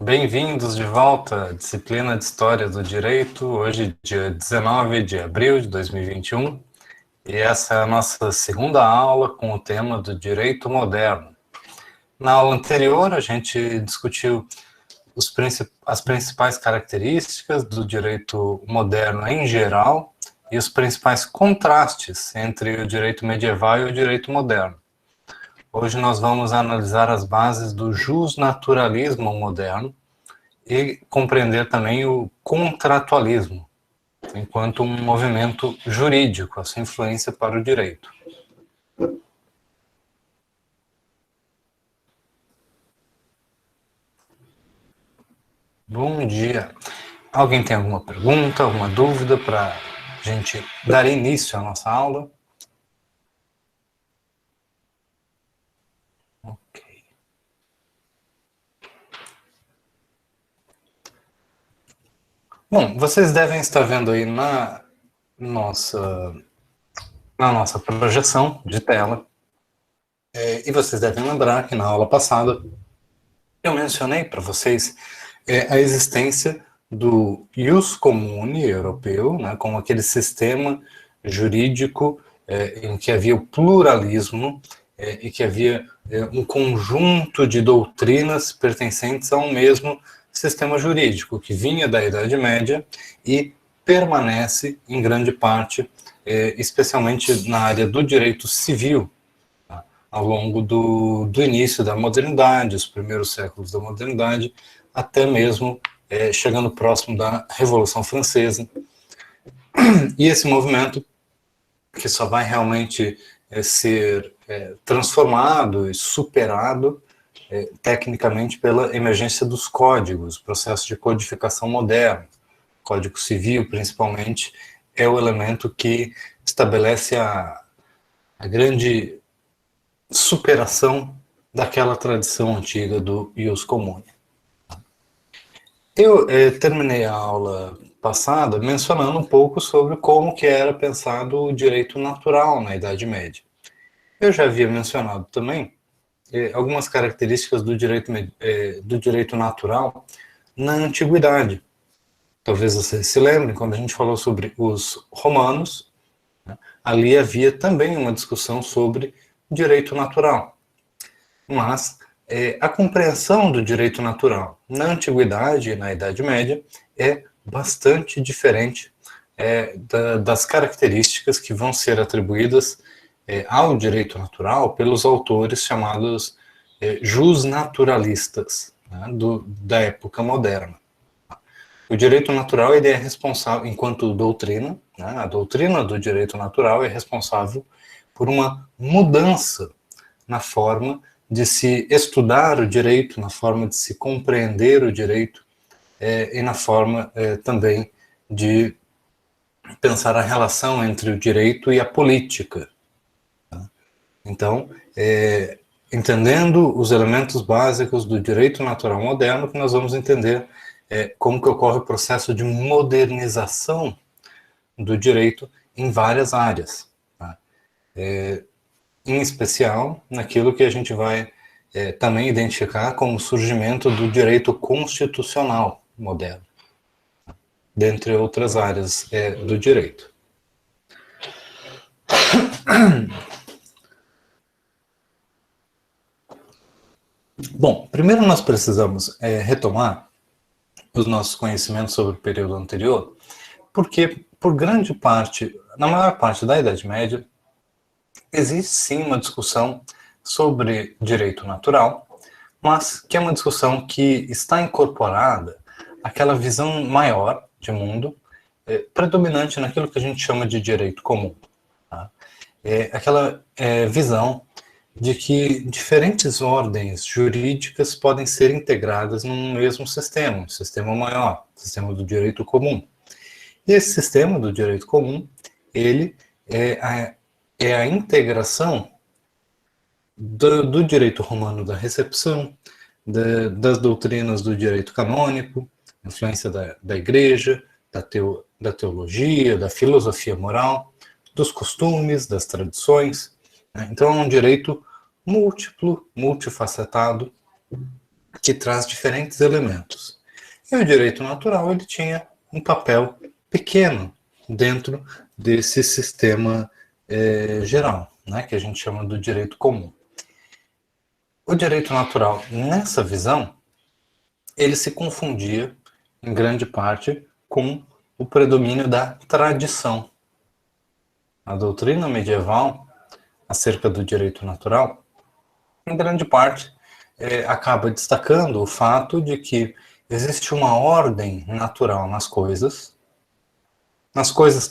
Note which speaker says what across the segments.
Speaker 1: Bem-vindos de volta à disciplina de História do Direito, hoje dia 19 de abril de 2021, e essa é a nossa segunda aula com o tema do Direito Moderno. Na aula anterior, a gente discutiu as principais características do direito moderno em geral e os principais contrastes entre o direito medieval e o direito moderno. Hoje nós vamos analisar as bases do justnaturalismo moderno e compreender também o contratualismo, enquanto um movimento jurídico, a sua influência para o direito. Bom dia. Alguém tem alguma pergunta, alguma dúvida para a gente dar início à nossa aula? Ok. Bom, vocês devem estar vendo aí na nossa projeção de tela, e vocês devem lembrar que na aula passada eu mencionei para vocês a existência do ius comune europeu, né, como aquele sistema jurídico em que havia o pluralismo e que havia um conjunto de doutrinas pertencentes a um mesmo sistema jurídico, que vinha da Idade Média e permanece em grande parte, especialmente na área do direito civil, ao longo do início da modernidade, os primeiros séculos da modernidade, até mesmo chegando próximo da Revolução Francesa. E esse movimento, que só vai realmente ser transformado e superado tecnicamente pela emergência dos códigos, processo de codificação moderno. Código Civil, principalmente, é o elemento que estabelece a grande superação daquela tradição antiga do ius comune. Eu terminei a aula passada mencionando um pouco sobre como que era pensado o direito natural na Idade Média. Eu já havia mencionado também algumas características do direito natural na Antiguidade. Talvez vocês se lembrem, quando a gente falou sobre os romanos, né, ali havia também uma discussão sobre direito natural. Mas a compreensão do direito natural na Antiguidade e na Idade Média é bastante diferente das características que vão ser atribuídas ao direito natural pelos autores chamados justnaturalistas, né, da época moderna. O direito natural ele é responsável, enquanto doutrina, né, a doutrina do direito natural é responsável por uma mudança na forma de se estudar o direito, na forma de se compreender o direito e na forma também de pensar a relação entre o direito e a política. Então, entendendo os elementos básicos do direito natural moderno, que nós vamos entender como que ocorre o processo de modernização do direito em várias áreas. Tá? Em especial naquilo que a gente vai também identificar como o surgimento do direito constitucional moderno, dentre outras áreas do direito. Bom, primeiro nós precisamos retomar os nossos conhecimentos sobre o período anterior, porque por grande parte, na maior parte da Idade Média, existe sim uma discussão sobre direito natural, mas que é uma discussão que está incorporada àquela visão maior de mundo, predominante naquilo que a gente chama de direito comum. Tá? Aquela visão de que diferentes ordens jurídicas podem ser integradas num mesmo sistema, um sistema maior, o sistema do direito comum. E esse sistema do direito comum, ele é a integração do direito romano da recepção, das doutrinas do direito canônico, influência da igreja, da teologia, da filosofia moral, dos costumes, das tradições. Né? Então é um direito múltiplo, multifacetado, que traz diferentes elementos. E o direito natural ele tinha um papel pequeno dentro desse sistema geral, né, que a gente chama do direito comum. O direito natural, nessa visão, ele se confundia, em grande parte, com o predomínio da tradição. A doutrina medieval, acerca do direito natural, em grande parte, acaba destacando o fato de que existe uma ordem natural nas coisas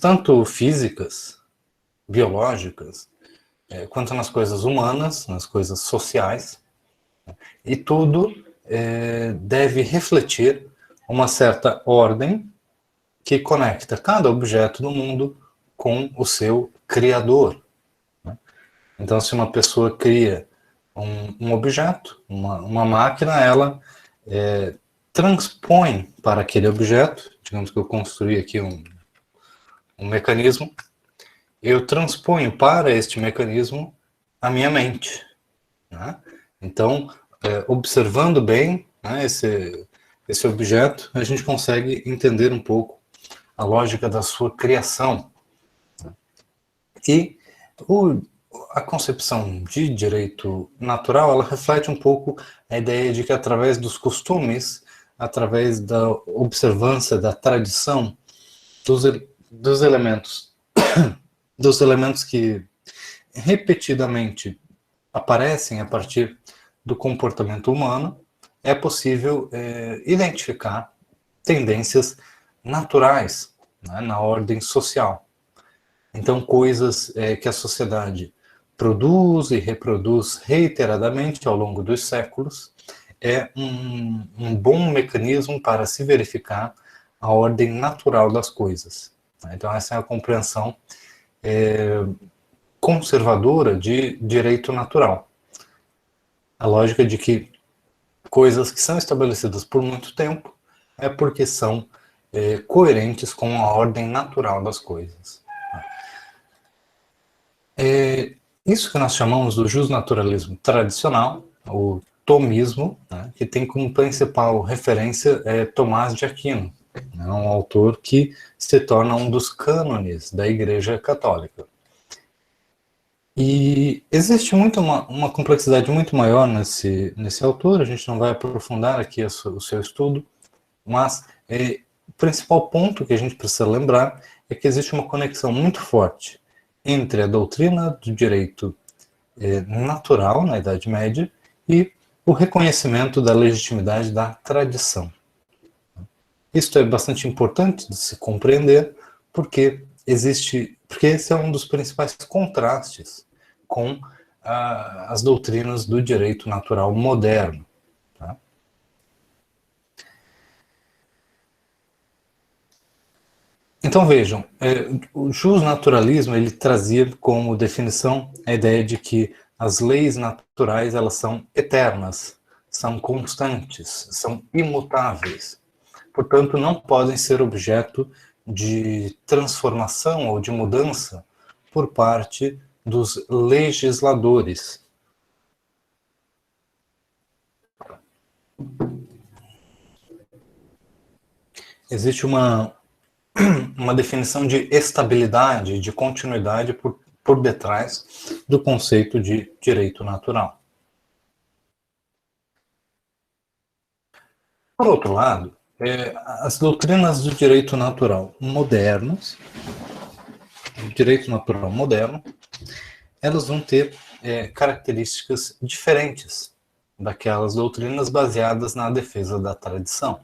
Speaker 1: tanto físicas, biológicas, quanto nas coisas humanas, nas coisas sociais, e tudo deve refletir uma certa ordem que conecta cada objeto no mundo com o seu criador. Né? Então, se uma pessoa cria um objeto, uma máquina, ela transpõe para aquele objeto, digamos que eu construí aqui um mecanismo, eu transponho para este mecanismo a minha mente. Né? Então, observando bem, né, esse objeto, a gente consegue entender um pouco a lógica da sua criação. E a concepção de direito natural, ela reflete um pouco a ideia de que através dos costumes, através da observância, da tradição, dos elementos que repetidamente aparecem a partir do comportamento humano, é possível identificar tendências naturais, né, na ordem social. Então, coisas que a sociedade produz e reproduz reiteradamente ao longo dos séculos é um bom mecanismo para se verificar a ordem natural das coisas. Então, essa é a compreensão conservadora de direito natural. A lógica de que coisas que são estabelecidas por muito tempo é porque são coerentes com a ordem natural das coisas. Isso que nós chamamos do justnaturalismo tradicional, o tomismo, né, que tem como principal referência Tomás de Aquino, né, um autor que se torna um dos cânones da Igreja Católica. E existe uma complexidade muito maior nesse autor, a gente não vai aprofundar aqui o seu estudo, mas o principal ponto que a gente precisa lembrar é que existe uma conexão muito forte entre a doutrina do direito natural na Idade Média e o reconhecimento da legitimidade da tradição. Isso é bastante importante de se compreender porque esse é um dos principais contrastes com as doutrinas do direito natural moderno. Tá? Então vejam, o justnaturalismo ele trazia como definição a ideia de que as leis naturais elas são eternas, são constantes, são imutáveis. Portanto, não podem ser objeto de transformação ou de mudança por parte dos legisladores. Existe uma definição de estabilidade, de continuidade por detrás do conceito de direito natural. Por outro lado, as doutrinas do direito natural modernas, elas vão ter características diferentes daquelas doutrinas baseadas na defesa da tradição.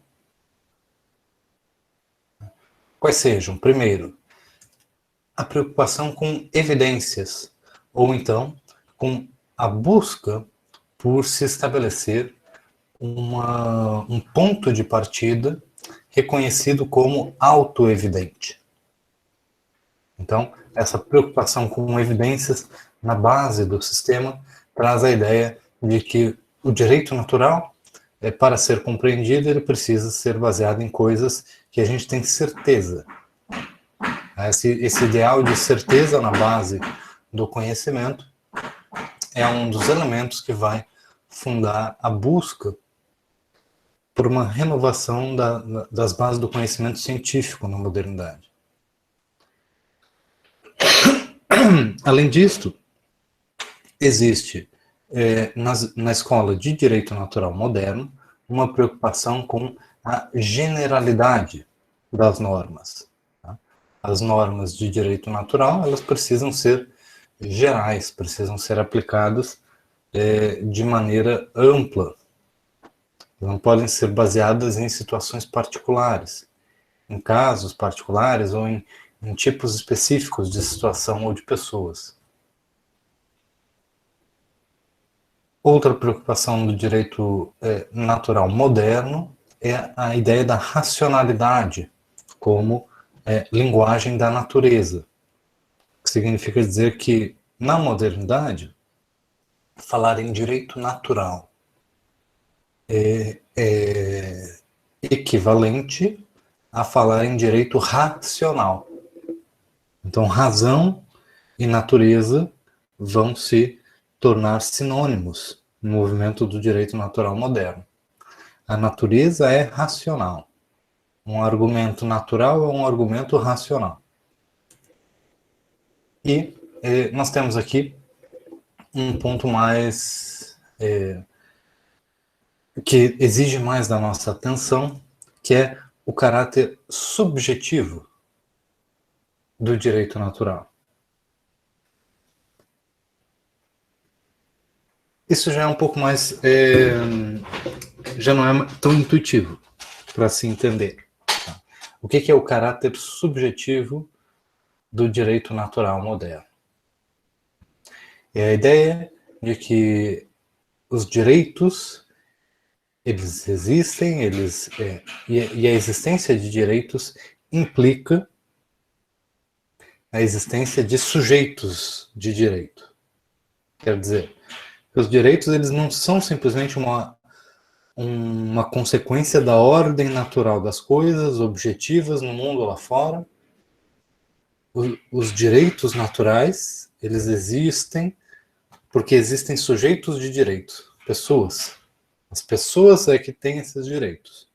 Speaker 1: Quais sejam? Primeiro, a preocupação com evidências, ou então com a busca por se estabelecer um ponto de partida reconhecido como autoevidente. Então, essa preocupação com evidências na base do sistema traz a ideia de que o direito natural, para ser compreendido, ele precisa ser baseado em coisas que a gente tem certeza. Esse ideal de certeza na base do conhecimento é um dos elementos que vai fundar a busca por uma renovação das bases do conhecimento científico na modernidade. Além disto, existe na escola de Direito Natural moderno uma preocupação com a generalidade das normas. Tá? As normas de direito natural, elas precisam ser gerais, precisam ser aplicadas de maneira ampla. Não podem ser baseadas em situações particulares, em casos particulares ou em tipos específicos de situação ou de pessoas. Outra preocupação do direito natural moderno é a ideia da racionalidade como linguagem da natureza. Que significa dizer que, na modernidade, falar em direito natural é equivalente a falar em direito racional. Então, razão e natureza vão se tornar sinônimos no movimento do direito natural moderno. A natureza é racional. Um argumento natural é um argumento racional. E nós temos aqui um ponto mais que exige mais da nossa atenção, que é o caráter subjetivo do direito natural. Isso já é um pouco mais, já não é tão intuitivo para se entender. Tá? O que é o caráter subjetivo do direito natural moderno? É a ideia de que os direitos, eles existem, e a existência de direitos implica a existência de sujeitos de direito. Quer dizer, os direitos, eles não são simplesmente uma consequência da ordem natural das coisas, objetivas no mundo lá fora. Os direitos naturais, eles existem porque existem sujeitos de direito, pessoas. As pessoas é que têm esses direitos.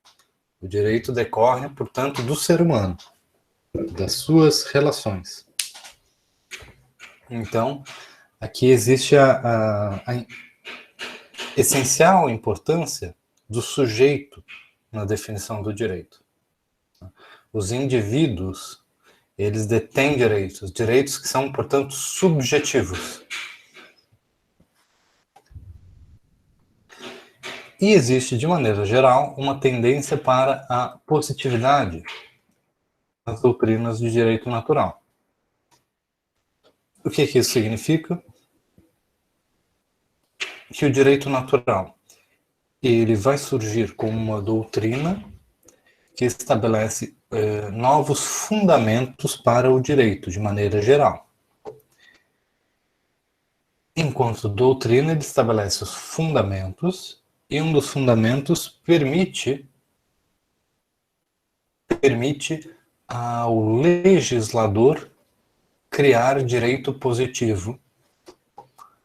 Speaker 1: O direito decorre, portanto, do ser humano, das suas relações. Então, aqui existe a essencial importância do sujeito na definição do direito. Os indivíduos, eles detêm direitos que são, portanto, subjetivos. E existe, de maneira geral, uma tendência para a positividade nas doutrinas de direito natural. O que isso significa? Que o direito natural ele vai surgir como uma doutrina que estabelece novos fundamentos para o direito, de maneira geral. Enquanto doutrina, ele estabelece os fundamentos, e um dos fundamentos permite ao legislador criar direito positivo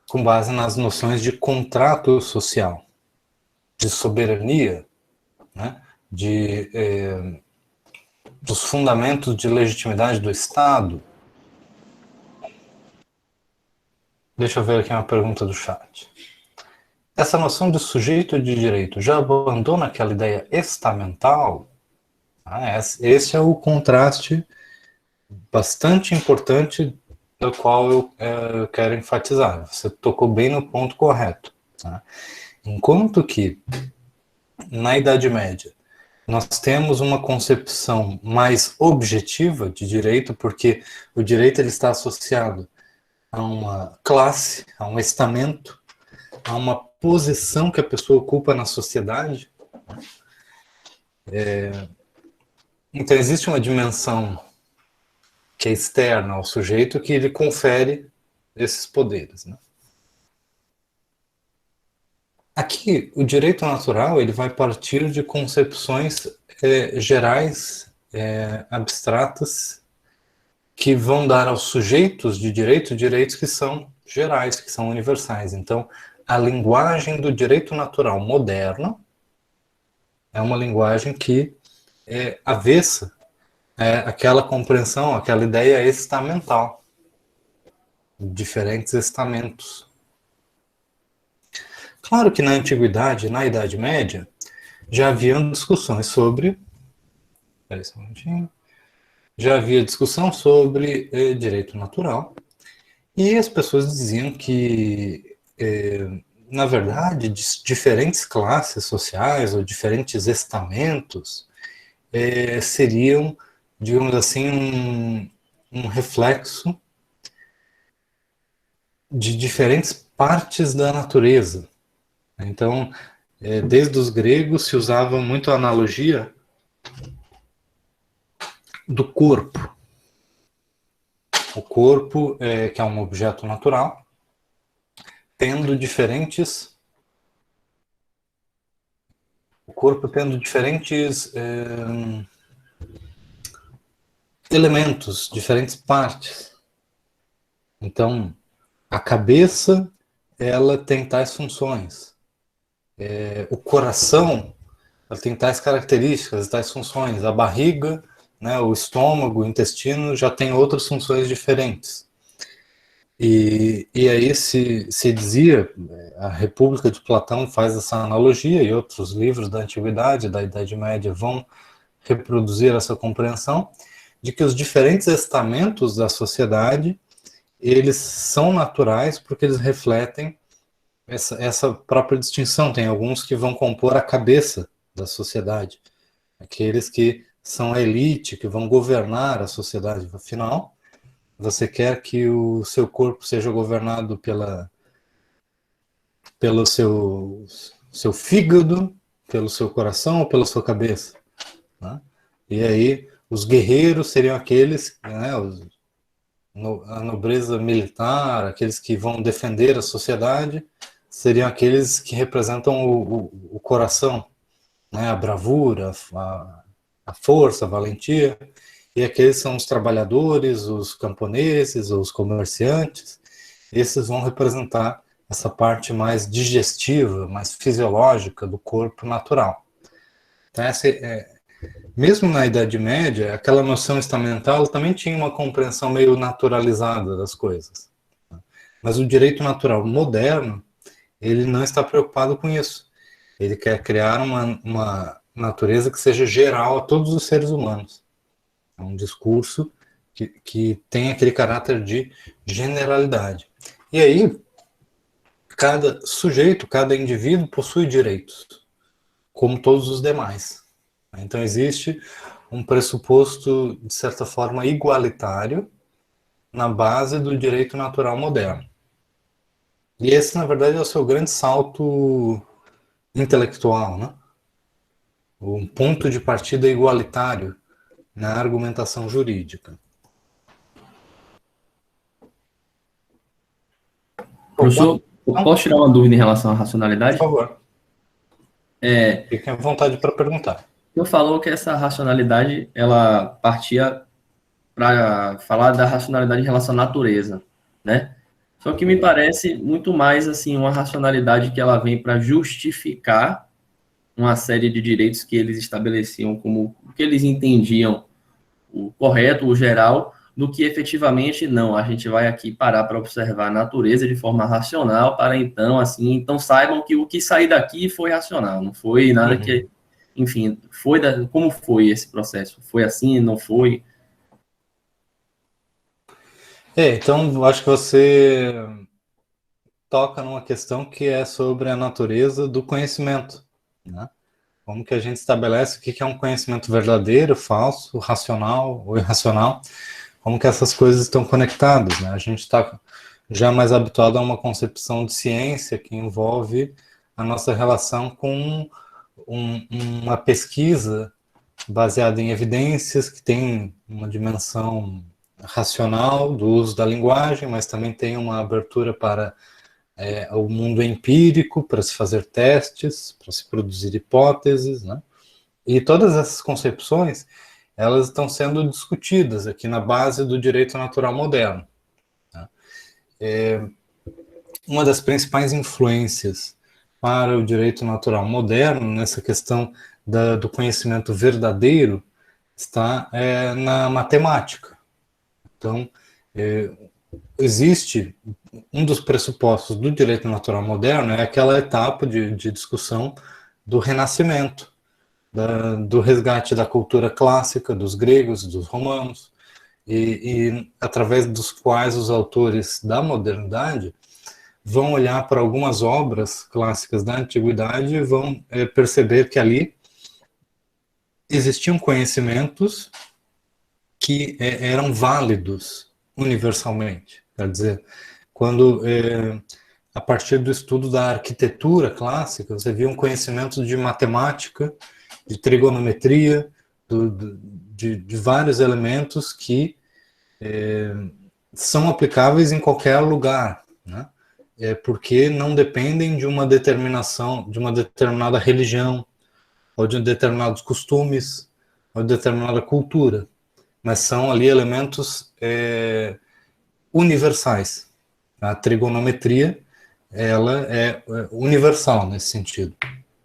Speaker 1: com base nas noções de contrato social, de soberania, né, dos fundamentos de legitimidade do Estado. Deixa eu ver aqui uma pergunta do chat. Essa noção de sujeito de direito já abandona aquela ideia estamental? Esse é o contraste bastante importante do qual eu quero enfatizar. Você tocou bem no ponto correto. Tá? Enquanto que, na Idade Média, nós temos uma concepção mais objetiva de direito, porque o direito ele está associado a uma classe, a um estamento, a uma posição que a pessoa ocupa na sociedade. Então, existe uma dimensão que é externa ao sujeito que ele confere esses poderes. Né? Aqui, o direito natural ele vai partir de concepções gerais, abstratas, que vão dar aos sujeitos de direito direitos que são gerais, que são universais. Então, a linguagem do direito natural moderno é uma linguagem que é avessa aquela compreensão, aquela ideia estamental, diferentes estamentos. Claro que na Antiguidade, na Idade Média, já haviam discussões sobre... Espera aí um minutinho. Já havia discussão sobre direito natural, e as pessoas diziam que, na verdade, diferentes classes sociais ou diferentes estamentos seriam, digamos assim, um reflexo de diferentes partes da natureza. Então, desde os gregos se usava muito a analogia do corpo. O corpo, que é um objeto natural, tendo diferentes... O corpo tendo diferentes elementos, diferentes partes. Então, a cabeça, ela tem tais funções. O coração, ela tem tais características, tais funções. A barriga, né, o estômago, o intestino, já tem outras funções diferentes. E aí se dizia, a República de Platão faz essa analogia, e outros livros da Antiguidade, da Idade Média, vão reproduzir essa compreensão, de que os diferentes estamentos da sociedade, eles são naturais porque eles refletem essa própria distinção. Tem alguns que vão compor a cabeça da sociedade, aqueles que são a elite, que vão governar a sociedade. Afinal, você quer que o seu corpo seja governado pelo seu fígado, pelo seu coração ou pela sua cabeça, né? E aí os guerreiros seriam aqueles, né, a nobreza militar, aqueles que vão defender a sociedade, seriam aqueles que representam o coração, né, a bravura, a força, a valentia. E aqueles são os trabalhadores, os camponeses, os comerciantes. Esses vão representar essa parte mais digestiva, mais fisiológica do corpo natural. Então, mesmo na Idade Média, aquela noção estamental também tinha uma compreensão meio naturalizada das coisas. Mas o direito natural moderno, ele não está preocupado com isso. Ele quer criar uma natureza que seja geral a todos os seres humanos. É um discurso que tem aquele caráter de generalidade. E aí, cada sujeito, cada indivíduo possui direitos, como todos os demais. Então existe um pressuposto, de certa forma, igualitário na base do direito natural moderno. E esse, na verdade, é o seu grande salto intelectual, né? Um ponto de partida igualitário na argumentação jurídica.
Speaker 2: Professor, eu posso tirar uma dúvida em relação à
Speaker 1: Por
Speaker 2: racionalidade?
Speaker 1: favor. Fiquem à vontade para perguntar.
Speaker 2: Eu falou que essa racionalidade, ela partia para falar da racionalidade em relação à natureza, né? Só que me parece muito mais assim uma racionalidade que ela vem para justificar uma série de direitos que eles estabeleciam como o que eles entendiam o correto, o geral, do que efetivamente não. A gente vai aqui parar para observar a natureza de forma racional, para então, assim, então saibam que o que sair daqui foi racional, não foi nada que, enfim, como foi esse processo? Foi assim, não foi?
Speaker 1: Então, eu acho que você toca numa questão que é sobre a natureza do conhecimento, né? Como que a gente estabelece o que é um conhecimento verdadeiro, falso, racional ou irracional, como que essas coisas estão conectadas, né? A gente está já mais habituado a uma concepção de ciência que envolve a nossa relação com uma pesquisa baseada em evidências, que tem uma dimensão racional do uso da linguagem, mas também tem uma abertura para o mundo empírico, para se fazer testes, para se produzir hipóteses, né? E todas essas concepções, elas estão sendo discutidas aqui na base do direito natural moderno, tá? Uma das principais influências para o direito natural moderno, nessa questão do conhecimento verdadeiro está na matemática. Então, existe um dos pressupostos do direito natural moderno é aquela etapa de discussão do renascimento, do resgate da cultura clássica, dos gregos, dos romanos, e através dos quais os autores da modernidade vão olhar para algumas obras clássicas da antiguidade e vão perceber que ali existiam conhecimentos que eram válidos universalmente. Quer dizer, quando, a partir do estudo da arquitetura clássica, você via um conhecimento de matemática, de trigonometria, de vários elementos que são aplicáveis em qualquer lugar, né? Porque não dependem de uma determinação, de uma determinada religião, ou de determinados costumes, ou de determinada cultura, mas são ali elementos universais. A trigonometria, ela é universal nesse sentido,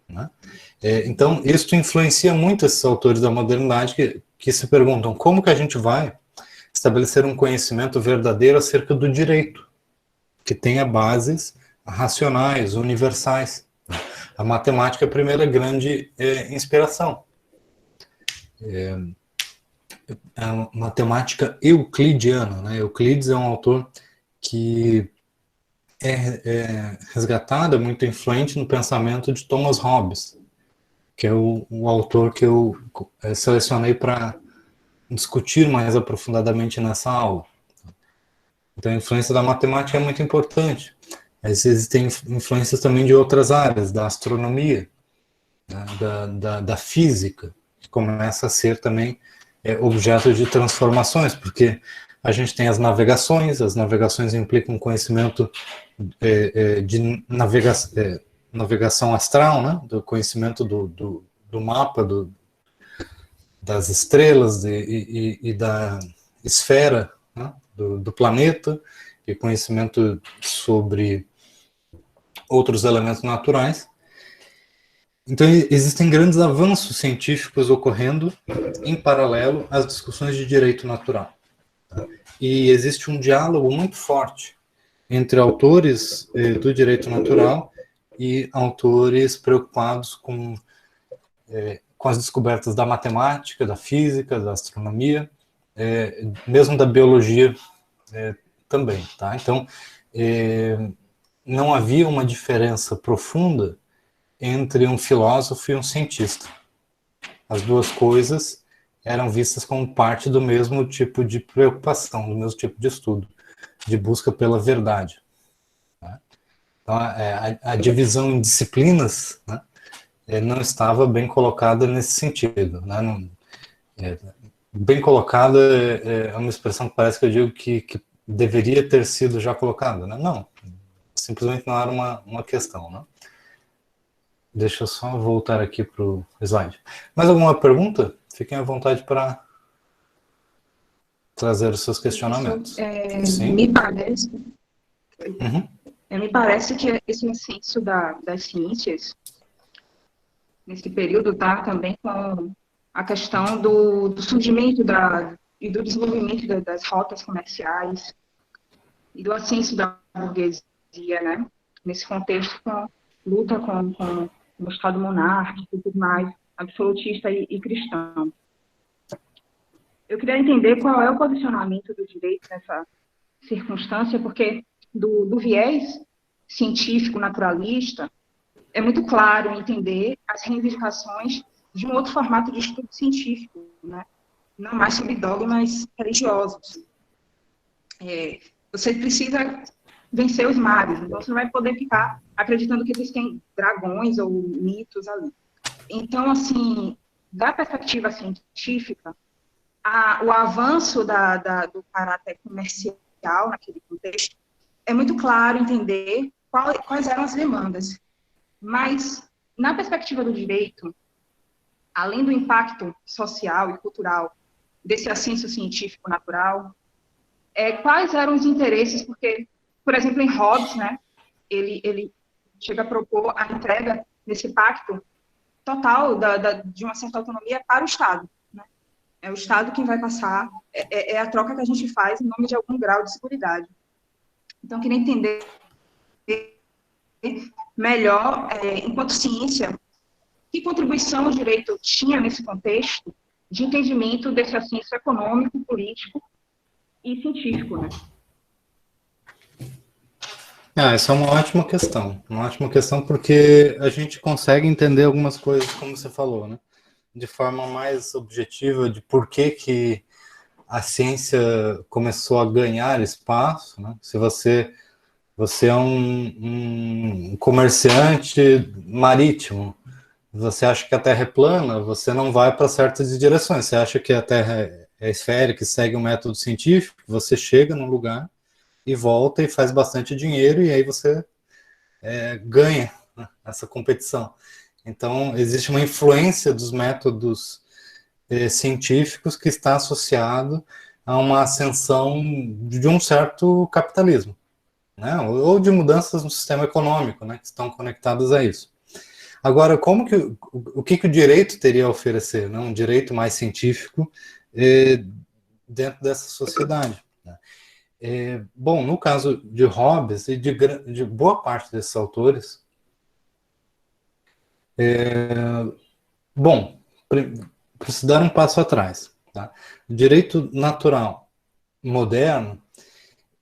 Speaker 1: né? Então, isso influencia muito esses autores da modernidade que se perguntam como que a gente vai estabelecer um conhecimento verdadeiro acerca do direito, que tenha bases racionais, universais. A matemática é a primeira grande inspiração. A matemática euclidiana, né? Euclides é um autor que é resgatado, é muito influente no pensamento de Thomas Hobbes, que é o autor que eu selecionei para discutir mais aprofundadamente nessa aula. Então, a influência da matemática é muito importante. Mas existem influências também de outras áreas, da astronomia, né, da física, que começa a ser também objeto de transformações, porque a gente tem as navegações implicam conhecimento de navegação astral, né, do conhecimento do mapa, das estrelas e da esfera, né, do planeta, e conhecimento sobre outros elementos naturais. Então, existem grandes avanços científicos ocorrendo em paralelo às discussões de direito natural. Tá? E existe um diálogo muito forte entre autores do direito natural e autores preocupados com as descobertas da matemática, da física, da astronomia, mesmo da biologia também. Tá? Então, não havia uma diferença profunda entre um filósofo e um cientista. As duas coisas eram vistas como parte do mesmo tipo de preocupação, do mesmo tipo de estudo, de busca pela verdade. Tá? Então, a divisão em disciplinas, né, não estava bem colocada nesse sentido. Né? Bem colocada é uma expressão que parece que eu digo que deveria ter sido já colocada. Né? Não, simplesmente não era uma questão. Né? Deixa eu só voltar aqui para o slide. Mais alguma pergunta? Fiquem à vontade para trazer os seus questionamentos.
Speaker 3: Sim. Me parece que esse ascenso das ciências, nesse período, está também com a questão do surgimento e do desenvolvimento das rotas comerciais e do ascenso da burguesia, né? Nesse contexto, com luta com o Estado monárquico e tudo mais, absolutista e cristão. Eu queria entender qual é o posicionamento do direito nessa circunstância, porque do viés científico naturalista, é muito claro entender as reivindicações de um outro formato de estudo científico, né? Não mais sobre dogmas religiosos. Você precisa vencer os mares, então você não vai poder ficar acreditando que existem dragões ou mitos ali. Então, assim, da perspectiva científica, o avanço do caráter comercial naquele contexto é muito claro entender quais eram as demandas. Mas, na perspectiva do direito, além do impacto social e cultural desse ascenso científico natural, quais eram os interesses? Porque, por exemplo, em Hobbes, né, ele chega a propor a entrega desse pacto total de uma certa autonomia para o Estado, né? É o Estado quem vai passar, é a troca que a gente faz em nome de algum grau de seguridade. Então, queria entender melhor, enquanto ciência, que contribuição o direito tinha nesse contexto de entendimento desse assunto econômico, político e científico, né?
Speaker 1: Essa é uma ótima questão porque a gente consegue entender algumas coisas, como você falou, né? De forma mais objetiva, de por que a ciência começou a ganhar espaço, né? Se você é um comerciante marítimo, você acha que a Terra é plana, você não vai para certas direções. Você acha que a Terra é esférica e segue um método científico, você chega num lugar e volta e faz bastante dinheiro, e aí você ganha, né, essa competição. Então, existe uma influência dos métodos científicos que está associado a uma ascensão de um certo capitalismo, né, ou de mudanças no sistema econômico, né, que estão conectadas a isso. Agora, o que o direito teria a oferecer, né, um direito mais científico dentro dessa sociedade? Né? Bom, no caso de Hobbes e de boa parte desses autores, bom, preciso dar um passo atrás. Tá? O direito natural moderno,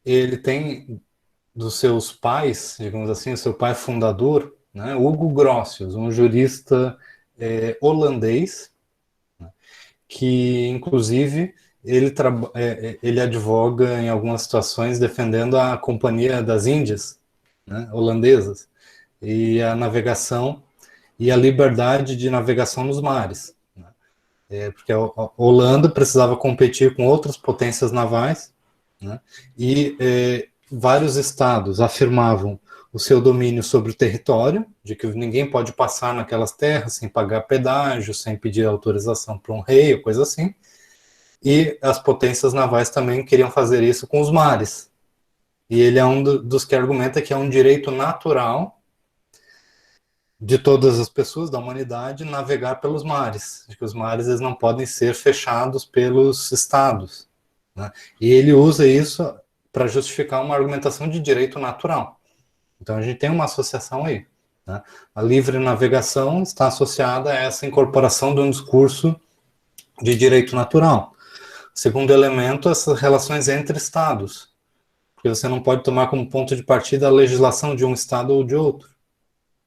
Speaker 1: ele tem dos seus pais, digamos assim, o seu pai fundador, né, Hugo Grotius, um jurista holandês, né, que, inclusive, ele advoga em algumas situações defendendo a Companhia das Índias, né, holandesas, e a navegação e a liberdade de navegação nos mares. Né, porque a Holanda precisava competir com outras potências navais, né, e vários estados afirmavam o seu domínio sobre o território, de que ninguém pode passar naquelas terras sem pagar pedágio, sem pedir autorização para um rei, ou coisa assim. E as potências navais também queriam fazer isso com os mares. E ele é um dos que argumenta que é um direito natural de todas as pessoas da humanidade navegar pelos mares, de que os mares eles não podem ser fechados pelos estados, né? E ele usa isso para justificar uma argumentação de direito natural. Então a gente tem uma associação aí, né? A livre navegação está associada a essa incorporação de um discurso de direito natural. Segundo elemento, essas relações entre estados, porque você não pode tomar como ponto de partida a legislação de um estado ou de outro.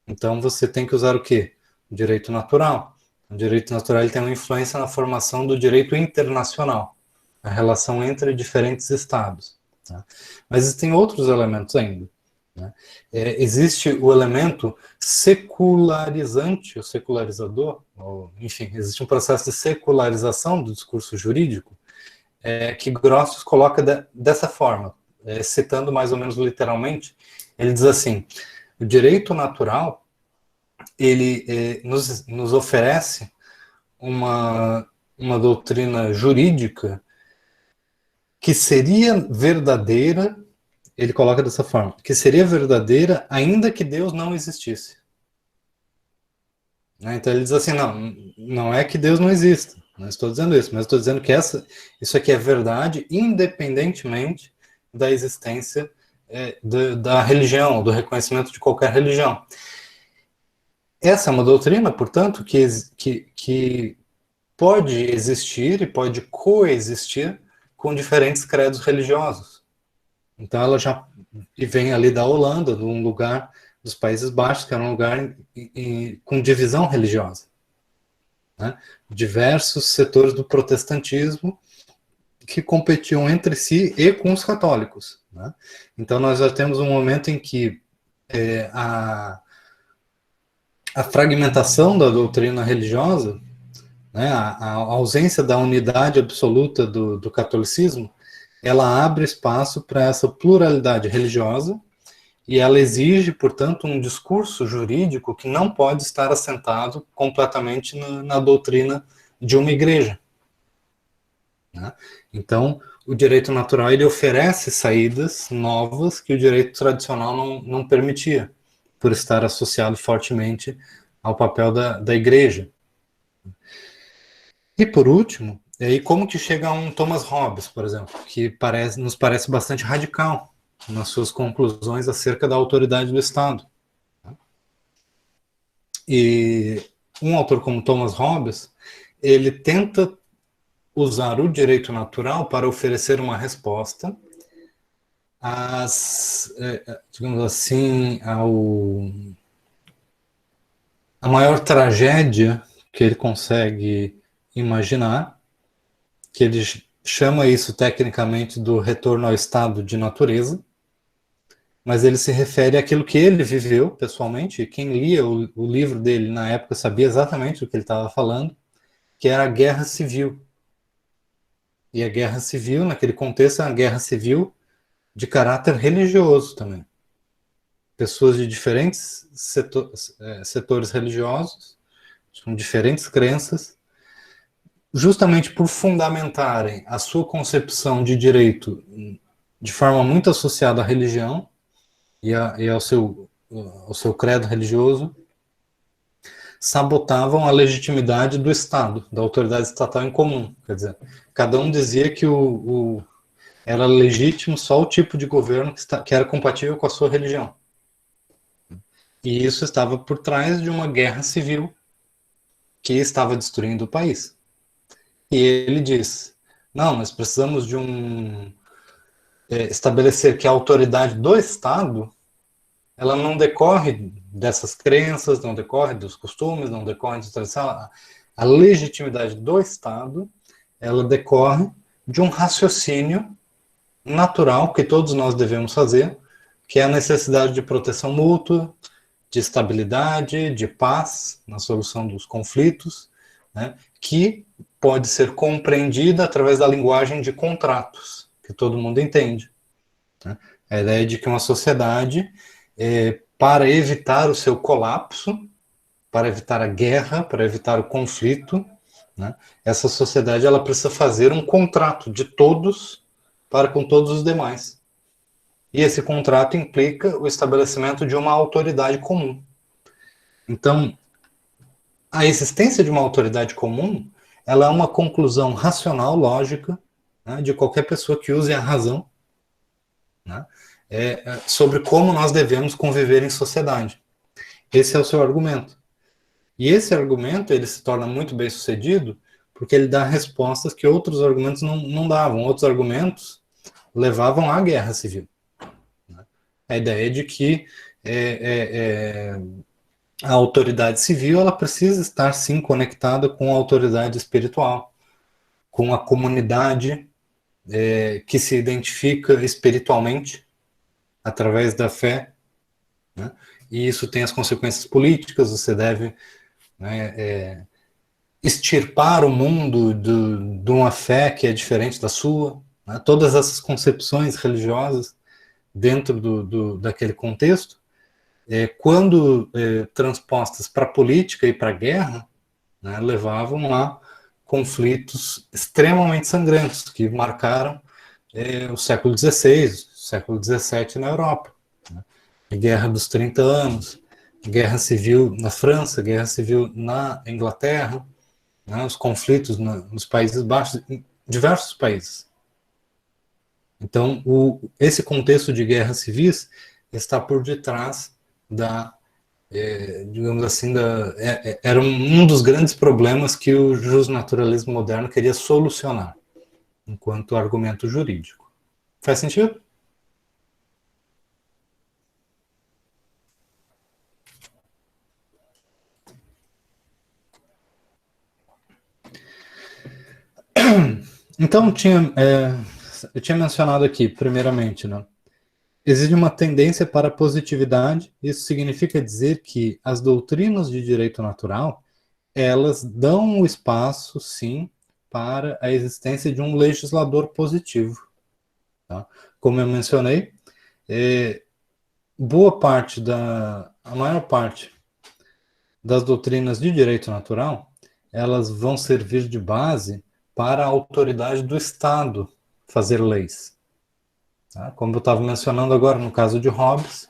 Speaker 1: Então você tem que usar o quê? O direito natural. O direito natural ele tem uma influência na formação do direito internacional, a relação entre diferentes estados. Tá? Mas existem outros elementos ainda. Né? Existe o elemento secularizante, o secularizador, enfim, existe um processo de secularização do discurso jurídico que Grotius coloca dessa forma, citando mais ou menos literalmente, ele diz assim: o direito natural ele nos oferece uma doutrina jurídica que seria verdadeira. Ele coloca dessa forma, que seria verdadeira ainda que Deus não existisse. Então ele diz assim, não é que Deus não exista, não estou dizendo isso, mas estou dizendo que isso aqui é verdade independentemente da existência da religião, do reconhecimento de qualquer religião. Essa é uma doutrina, portanto, que pode existir e pode coexistir com diferentes credos religiosos. Então ela já vem ali da Holanda, de um lugar dos Países Baixos, que era um lugar com divisão religiosa. Né? Diversos setores do protestantismo que competiam entre si e com os católicos. Né? Então nós já temos um momento em que a fragmentação da doutrina religiosa, né, a ausência da unidade absoluta do catolicismo, ela abre espaço para essa pluralidade religiosa e ela exige, portanto, um discurso jurídico que não pode estar assentado completamente na doutrina de uma igreja. Né? Então, o direito natural ele oferece saídas novas que o direito tradicional não permitia, por estar associado fortemente ao papel da igreja. E por último, e como que chega a um Thomas Hobbes, por exemplo, que nos parece bastante radical nas suas conclusões acerca da autoridade do Estado. E um autor como Thomas Hobbes, ele tenta usar o direito natural para oferecer uma resposta digamos assim, a maior tragédia que ele consegue imaginar, que ele chama isso tecnicamente do retorno ao estado de natureza, mas ele se refere àquilo que ele viveu pessoalmente, e quem lia o livro dele na época sabia exatamente do que ele estava falando, que era a guerra civil. E a guerra civil, naquele contexto, é uma guerra civil de caráter religioso também. Pessoas de diferentes setores religiosos, com diferentes crenças, justamente por fundamentarem a sua concepção de direito de forma muito associada à religião e ao seu credo religioso, sabotavam a legitimidade do Estado, da autoridade estatal em comum. Quer dizer, cada um dizia que era legítimo só o tipo de governo que era compatível com a sua religião. E isso estava por trás de uma guerra civil que estava destruindo o país. E ele diz, não, nós precisamos de estabelecer que a autoridade do Estado, ela não decorre dessas crenças, não decorre dos costumes, não decorre de tradição. A legitimidade do Estado, ela decorre de um raciocínio natural que todos nós devemos fazer, que é a necessidade de proteção mútua, de estabilidade, de paz na solução dos conflitos, né, que pode ser compreendida através da linguagem de contratos, que todo mundo entende. Né? A ideia de que uma sociedade, para evitar o seu colapso, para evitar a guerra, para evitar o conflito, né, essa sociedade ela precisa fazer um contrato de todos para com todos os demais. E esse contrato implica o estabelecimento de uma autoridade comum. Então, a existência de uma autoridade comum, ela é uma conclusão racional, lógica, né, de qualquer pessoa que use a razão, né, sobre como nós devemos conviver em sociedade. Esse é o seu argumento. E esse argumento, ele se torna muito bem sucedido porque ele dá respostas que outros argumentos não davam. Outros argumentos levavam à guerra civil. A ideia de que a autoridade civil ela precisa estar, sim, conectada com a autoridade espiritual, com a comunidade que se identifica espiritualmente através da fé, né? E isso tem as consequências políticas, você deve, né, extirpar o mundo de uma fé que é diferente da sua, né? Todas essas concepções religiosas dentro daquele contexto, quando transpostas para a política e para a guerra, né, levavam a conflitos extremamente sangrentos, que marcaram o século XVI, o século XVII na Europa. Né? A Guerra dos 30 Anos, Guerra Civil na França, Guerra Civil na Inglaterra, né, os conflitos nos Países Baixos, em diversos países. Então, esse contexto de guerras civis está por detrás digamos assim, era um dos grandes problemas que o justnaturalismo moderno queria solucionar, enquanto argumento jurídico. Faz sentido? Então, eu tinha mencionado aqui, primeiramente, né? Existe uma tendência para a positividade, isso significa dizer que as doutrinas de direito natural, elas dão o espaço, sim, para a existência de um legislador positivo. Tá? Como eu mencionei, a maior parte das doutrinas de direito natural, elas vão servir de base para a autoridade do Estado fazer leis. Tá? Como eu estava mencionando agora no caso de Hobbes,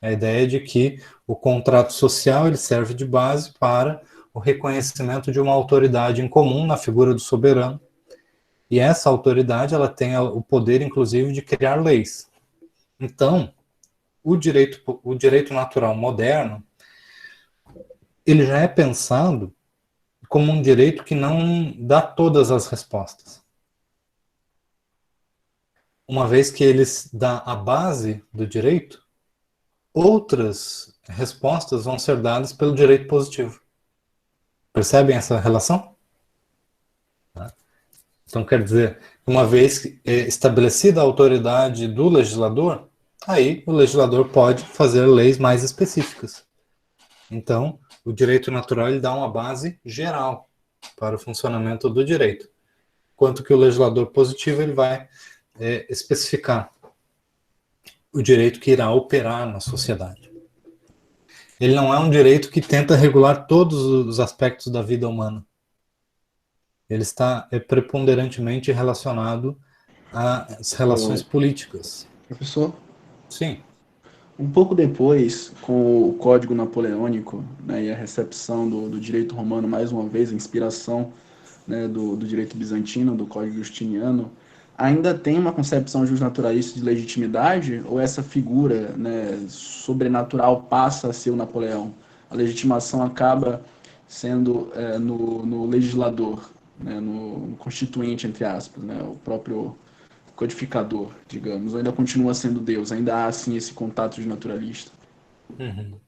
Speaker 1: A ideia de que o contrato social ele serve de base para o reconhecimento de uma autoridade em comum na figura do soberano. E essa autoridade ela tem o poder, inclusive, de criar leis. Então, o direito natural moderno ele já é pensado como um direito que não dá todas as respostas. Uma vez que ele dá a base do direito, outras respostas vão ser dadas pelo direito positivo. Percebem essa relação? Então, quer dizer, uma vez estabelecida a autoridade do legislador, aí o legislador pode fazer leis mais específicas. Então, o direito natural ele dá uma base geral para o funcionamento do direito, enquanto que o legislador positivo ele vai especificar o direito que irá operar na sociedade. Ele não é um direito que tenta regular todos os aspectos da vida humana. Ele está preponderantemente relacionado às relações políticas.
Speaker 4: Professor?
Speaker 1: Sim.
Speaker 4: Um pouco depois, com o Código Napoleônico, né, e a recepção do direito romano, mais uma vez, a inspiração, né, do direito bizantino, do Código Justiniano, ainda tem uma concepção justnaturalista de legitimidade, ou essa figura, né, sobrenatural passa a ser o Napoleão? A legitimação acaba sendo no legislador, né, no constituinte, entre aspas, né, o próprio codificador, digamos, ou ainda continua sendo Deus, ainda há, assim, esse contato de naturalista?
Speaker 1: Uhum.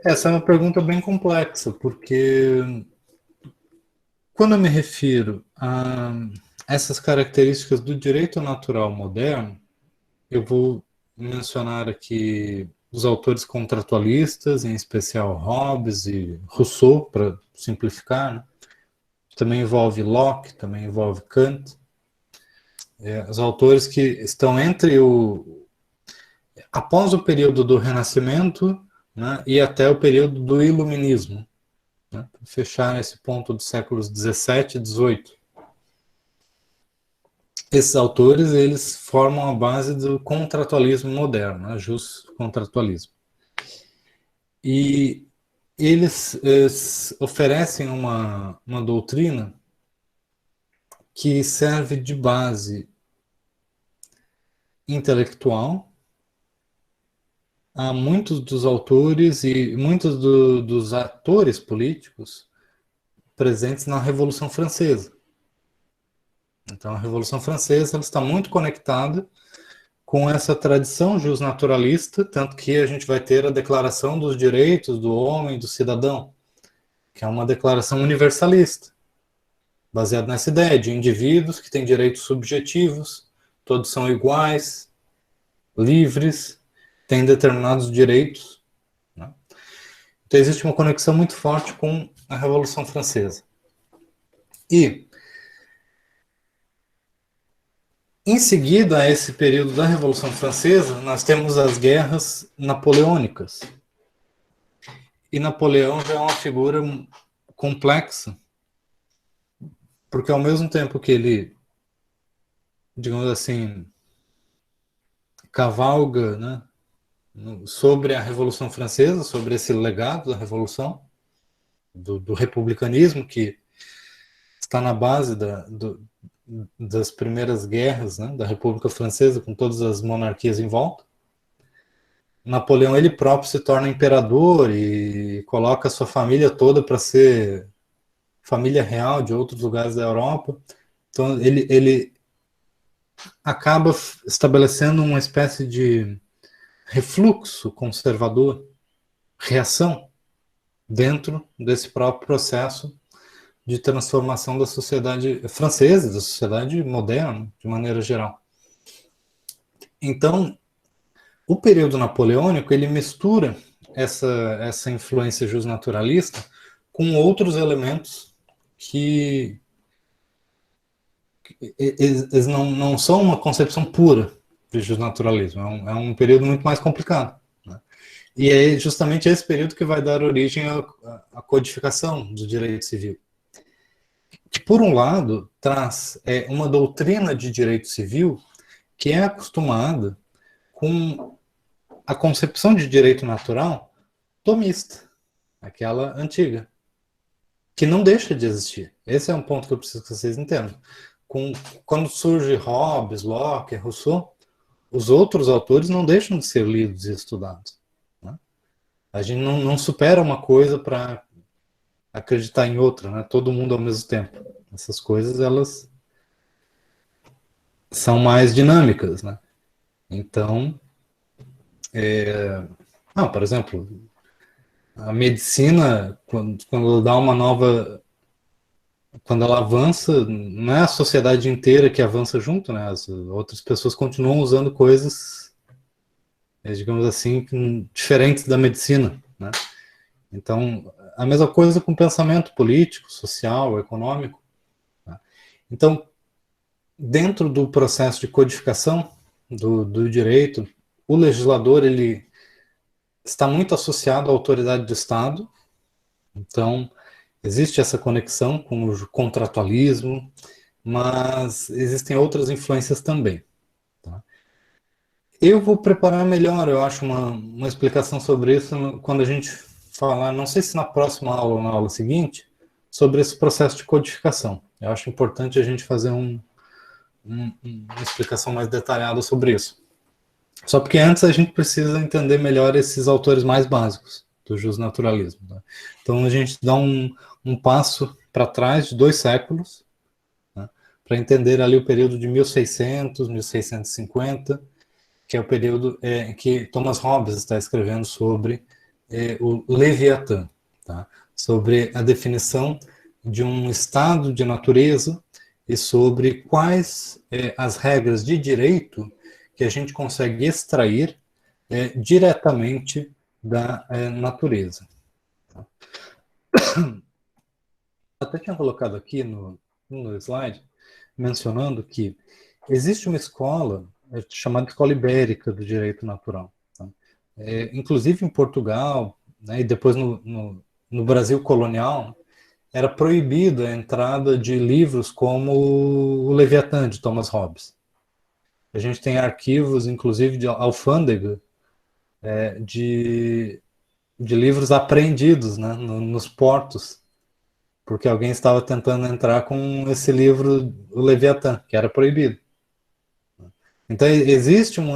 Speaker 1: Essa é uma pergunta bem complexa, porque quando eu me refiro a essas características do direito natural moderno, eu vou mencionar aqui os autores contratualistas, em especial Hobbes e Rousseau, para simplificar, né? Também envolve Locke, também envolve Kant. Os autores que estão após o período do Renascimento, né, e até o período do Iluminismo, né, para fechar esse ponto dos séculos 17 e 18. Esses autores eles formam a base do contratualismo moderno, né, contratualismo. E eles oferecem uma doutrina que serve de base intelectual a muitos dos autores e muitos dos atores políticos presentes na Revolução Francesa. Então, a Revolução Francesa ela está muito conectada com essa tradição justnaturalista, tanto que a gente vai ter a Declaração dos Direitos do Homem e do Cidadão, que é uma declaração universalista, baseada nessa ideia de indivíduos que têm direitos subjetivos, todos são iguais, livres, têm determinados direitos, né? Então existe uma conexão muito forte com a Revolução Francesa. E em seguida a esse período da Revolução Francesa, nós temos as guerras napoleônicas. E Napoleão já é uma figura complexa, porque ao mesmo tempo que ele, digamos assim, cavalga, né, sobre a Revolução Francesa, sobre esse legado da Revolução, do republicanismo, que está na base das primeiras guerras, né, da República Francesa, com todas as monarquias em volta. Napoleão ele próprio se torna imperador e coloca a sua família toda para ser família real de outros lugares da Europa. Então ele acaba estabelecendo uma espécie de refluxo conservador, reação, dentro desse próprio processo de transformação da sociedade francesa, da sociedade moderna, de maneira geral. Então, o período napoleônico, ele mistura essa influência justnaturalista com outros elementos que eles não são uma concepção pura de justnaturalismo, é um período muito mais complicado, né? E é justamente esse período que vai dar origem à codificação do direito civil, que, por um lado, traz uma doutrina de direito civil que é acostumada com a concepção de direito natural tomista, aquela antiga, que não deixa de existir. Esse é um ponto que eu preciso que vocês entendam. Quando surge Hobbes, Locke, Rousseau, os outros autores não deixam de ser lidos e estudados, né? A gente não supera uma coisa para acreditar em outra, né? Todo mundo ao mesmo tempo. Essas coisas, elas são mais dinâmicas, né? Então, por exemplo, a medicina, quando dá uma nova... Quando ela avança, não é a sociedade inteira que avança junto, né? As outras pessoas continuam usando coisas, digamos assim, diferentes da medicina, né? Então, a mesma coisa com o pensamento político, social, econômico, tá? Então, dentro do processo de codificação do direito, o legislador, ele está muito associado à autoridade do Estado. Então, existe essa conexão com o contratualismo, mas existem outras influências também, tá? Eu vou preparar melhor, eu acho, uma explicação sobre isso quando a gente falar, não sei se na próxima aula ou na aula seguinte, sobre esse processo de codificação. Eu acho importante a gente fazer uma explicação mais detalhada sobre isso. Só porque antes a gente precisa entender melhor esses autores mais básicos do justnaturalismo, tá? Então a gente dá um passo para trás de 2 séculos, né, para entender ali o período de 1600, 1650, que é o período em que Thomas Hobbes está escrevendo sobre o Leviatã, tá? Sobre a definição de um estado de natureza e sobre quais as regras de direito que a gente consegue extrair diretamente da natureza. Tá? Até tinha colocado aqui no slide, mencionando que existe uma escola chamada Escola Ibérica do Direito Natural. Tá? Inclusive em Portugal, né, e depois no Brasil colonial, era proibida a entrada de livros como o Leviatã, de Thomas Hobbes. A gente tem arquivos, inclusive, de alfândega, de livros apreendidos, né, nos portos, porque alguém estava tentando entrar com esse livro, o Leviatã, que era proibido. Então, existe um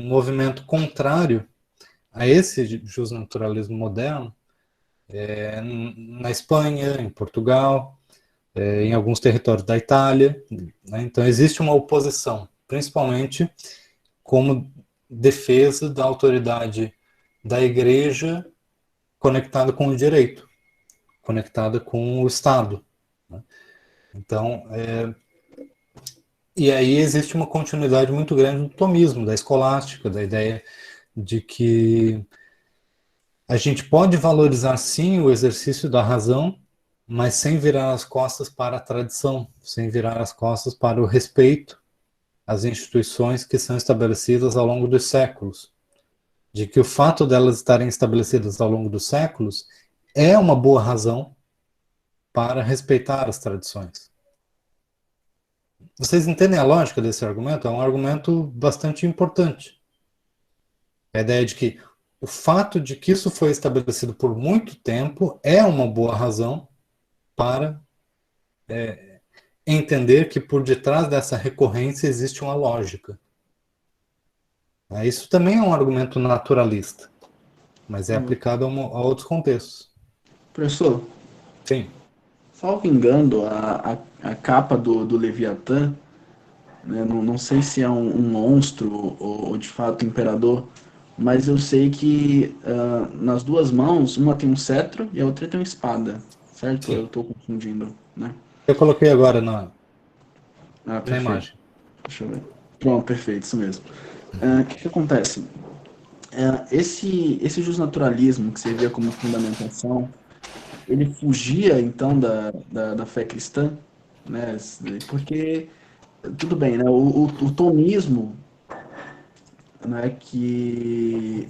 Speaker 1: movimento contrário a esse justnaturalismo moderno na Espanha, em Portugal, em alguns territórios da Itália, né? Então, existe uma oposição, principalmente como defesa da autoridade da Igreja conectada com o direito, conectada com o Estado, né? Então, e aí existe uma continuidade muito grande do tomismo, da escolástica, da ideia de que a gente pode valorizar sim o exercício da razão, mas sem virar as costas para a tradição, sem virar as costas para o respeito às instituições que são estabelecidas ao longo dos séculos. De que o fato delas estarem estabelecidas ao longo dos séculos é uma boa razão para respeitar as tradições. Vocês entendem a lógica desse argumento? É um argumento bastante importante. A ideia de que o fato de que isso foi estabelecido por muito tempo é uma boa razão para entender que por detrás dessa recorrência existe uma lógica. Isso também é um argumento naturalista, mas é aplicado a outros contextos.
Speaker 4: Professor,
Speaker 1: sim.
Speaker 4: Salvo engano, a capa do Leviatã, né, não sei se é um monstro ou de fato um imperador, mas eu sei que nas 2 mãos, uma tem um cetro e a outra tem uma espada, certo? Sim. Eu estou confundindo, né?
Speaker 1: Eu coloquei agora na imagem.
Speaker 4: Deixa eu ver. Pronto, perfeito, isso mesmo. O que acontece? Esse justnaturalismo que servia como fundamentação, ele fugia, então, da fé cristã, né? Porque, tudo bem, né? O tomismo, né, que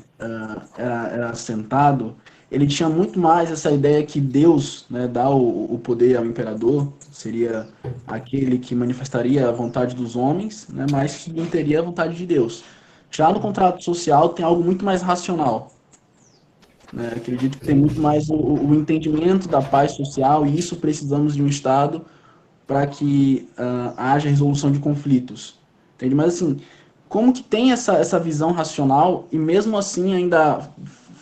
Speaker 4: era assentado ele tinha muito mais essa ideia que Deus, né, dá o poder ao imperador, seria aquele que manifestaria a vontade dos homens, né, mas que não teria a vontade de Deus. Já no contrato social tem algo muito mais racional, né? Acredito que tem muito mais o entendimento da paz social, e isso precisamos de um Estado para que haja resolução de conflitos. Entende? Mas assim, como que tem essa visão racional e mesmo assim ainda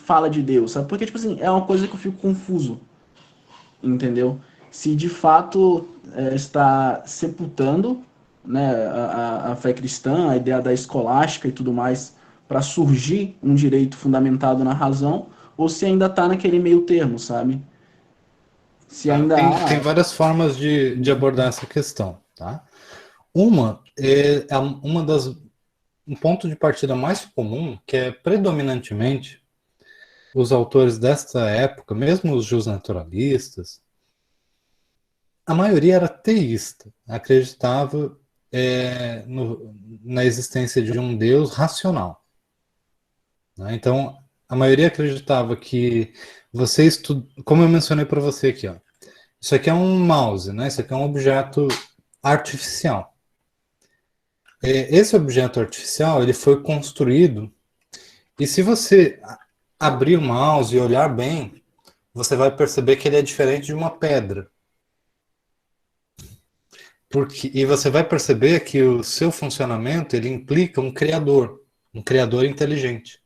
Speaker 4: fala de Deus, sabe? Porque, tipo assim, é uma coisa que eu fico confuso, entendeu? Se de fato está sepultando, né, a fé cristã, a ideia da escolástica e tudo mais, para surgir um direito fundamentado na razão, ou se ainda está naquele meio termo, sabe? Se ainda
Speaker 1: Tem
Speaker 4: há.
Speaker 1: várias formas de abordar essa questão, tá? Uma das um ponto de partida mais comum, que é predominantemente os autores desta época, mesmo os justnaturalistas, a maioria era teísta, acreditava na existência de um Deus racional, né? Então, a maioria acreditava que você estuda, como eu mencionei para você aqui, ó, isso aqui é um mouse, né? Isso aqui é um objeto artificial. Esse objeto artificial ele foi construído, e se você abrir o mouse e olhar bem, você vai perceber que ele é diferente de uma pedra. E você vai perceber que o seu funcionamento ele implica um criador inteligente.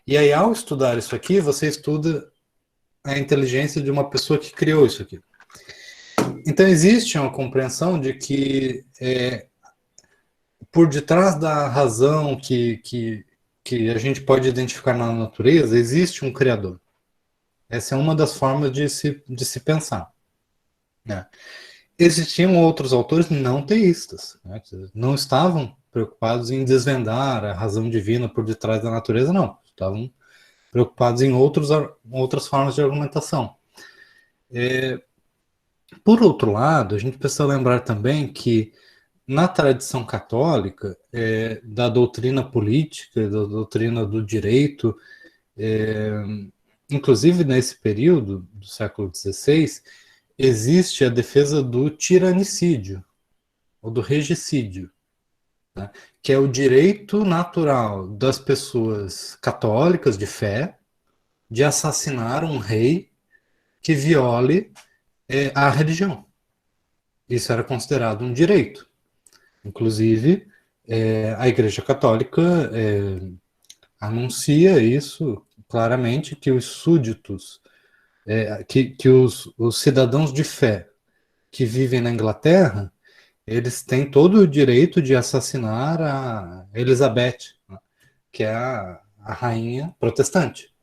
Speaker 1: E aí, ao estudar isso aqui, você estuda a inteligência de uma pessoa que criou isso aqui. Então, existe uma compreensão de que por detrás da razão que a gente pode identificar na natureza, existe um criador. Essa é uma das formas de se pensar, né? Existiam outros autores não teístas, né, que não estavam preocupados em desvendar a razão divina por detrás da natureza, não. Estavam preocupados em outras formas de argumentação. Por outro lado, a gente precisa lembrar também que na tradição católica, da doutrina política, da doutrina do direito, inclusive nesse período do século XVI, existe a defesa do tiranicídio, ou do regicídio, né? Que é o direito natural das pessoas católicas de fé de assassinar um rei que viole a religião. Isso era considerado um direito. Inclusive, a Igreja Católica anuncia isso claramente, que os súditos, que os cidadãos de fé que vivem na Inglaterra, eles têm todo o direito de assassinar a Elizabeth, que é a rainha protestante.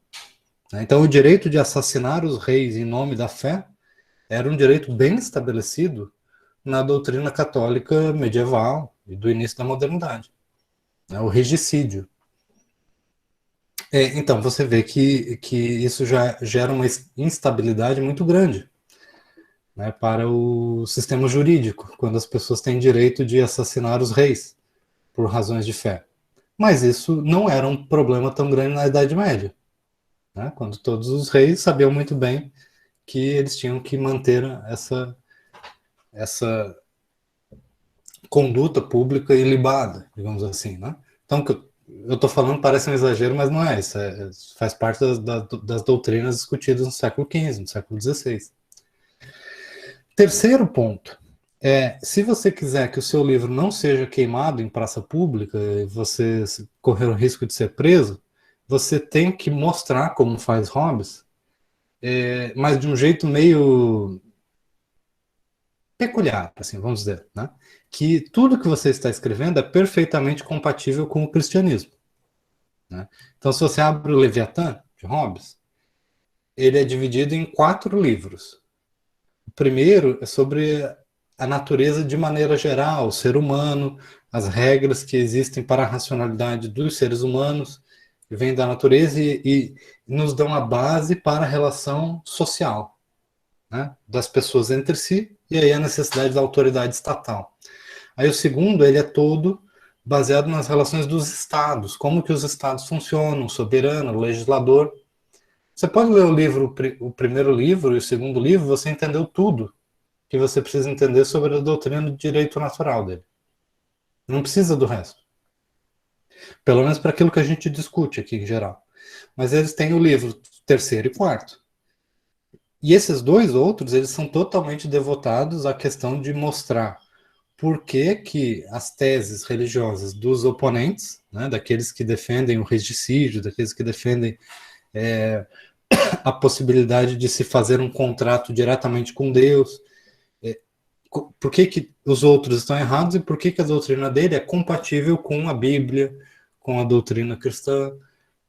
Speaker 1: Então, o direito de assassinar os reis em nome da fé era um direito bem estabelecido na doutrina católica medieval e do início da modernidade, né? O regicídio. Então, você vê que isso já gera uma instabilidade muito grande, né, para o sistema jurídico, quando as pessoas têm direito de assassinar os reis por razões de fé. Mas isso não era um problema tão grande na Idade Média, né, quando todos os reis sabiam muito bem que eles tinham que manter essa conduta pública ilibada, digamos assim, né? Então, o que eu estou falando parece um exagero, mas não é. Isso faz parte das doutrinas discutidas no século XV, no século XVI. Terceiro ponto. Se você quiser que o seu livro não seja queimado em praça pública e você correr o risco de ser preso, você tem que mostrar como faz Hobbes, mas de um jeito meio peculiar, assim, vamos dizer, né? Que tudo que você está escrevendo é perfeitamente compatível com o cristianismo, né? Então, se você abre o Leviatã, de Hobbes, ele é dividido em 4 livros. O primeiro é sobre a natureza de maneira geral, o ser humano, as regras que existem para a racionalidade dos seres humanos, que vêm da natureza e nos dão a base para a relação social, né, das pessoas entre si, e aí a necessidade da autoridade estatal. Aí o segundo, ele é todo baseado nas relações dos estados, como que os estados funcionam, o soberano, o legislador. Você pode ler o primeiro livro e o segundo livro, você entendeu tudo que você precisa entender sobre a doutrina do direito natural dele. Não precisa do resto. Pelo menos para aquilo que a gente discute aqui em geral. Mas eles têm o livro terceiro e quarto. E esses dois outros, eles são totalmente devotados à questão de mostrar por que que as teses religiosas dos oponentes, né, daqueles que defendem o regicídio, daqueles que defendem a possibilidade de se fazer um contrato diretamente com Deus, por que que os outros estão errados e por que que a doutrina dele é compatível com a Bíblia, com a doutrina cristã,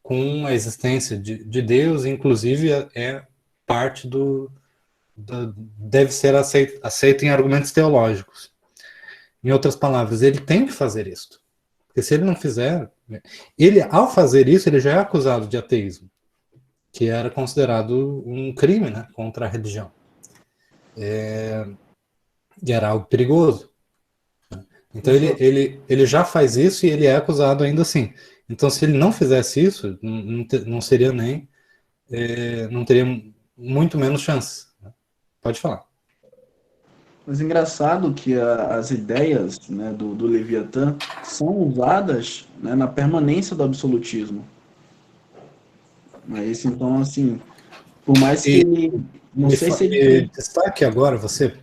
Speaker 1: com a existência de Deus, inclusive é parte deve ser aceito em argumentos teológicos. Em outras palavras, ele tem que fazer isso. Porque se ele não fizer, ele, ao fazer isso, ele já é acusado de ateísmo, que era considerado um crime, né, contra a religião. E era algo perigoso. Então ele já faz isso e ele é acusado ainda assim. Então se ele não fizesse isso, não seria nem, não teria muito menos chance. Pode falar.
Speaker 4: Mas engraçado que as ideias, né, do Leviatã são usadas, né, na permanência do absolutismo. Mas então, assim, por mais que ele... Não sei se ele...
Speaker 1: Destaque agora, você...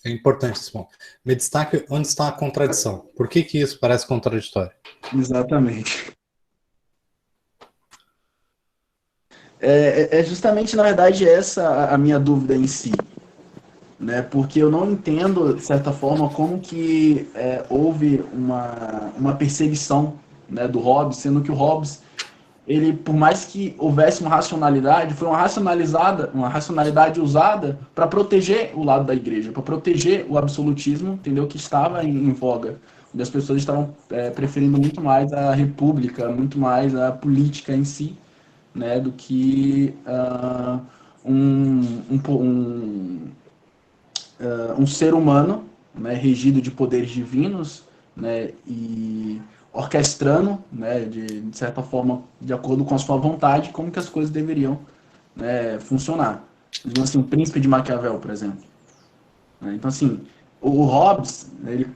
Speaker 1: É importante esse ponto. Me destaque onde está a contradição. Por que que isso parece contraditório?
Speaker 4: Exatamente. É justamente, na verdade, essa a minha dúvida em si. Né? Porque eu não entendo, de certa forma, como que houve uma perseguição, né, do Hobbes, sendo que o Hobbes, ele, por mais que houvesse uma racionalidade, foi uma racionalidade usada para proteger o lado da igreja, para proteger o absolutismo, entendeu, que estava em voga, onde as pessoas estavam preferindo muito mais a república, muito mais a política em si, né, do que um ser humano, né, regido de poderes divinos, né, e orquestrando, né, de certa forma, de acordo com a sua vontade, como que as coisas deveriam, né, funcionar. Digamos assim, o príncipe de Maquiavel, por exemplo. Então, assim, o Hobbes, ele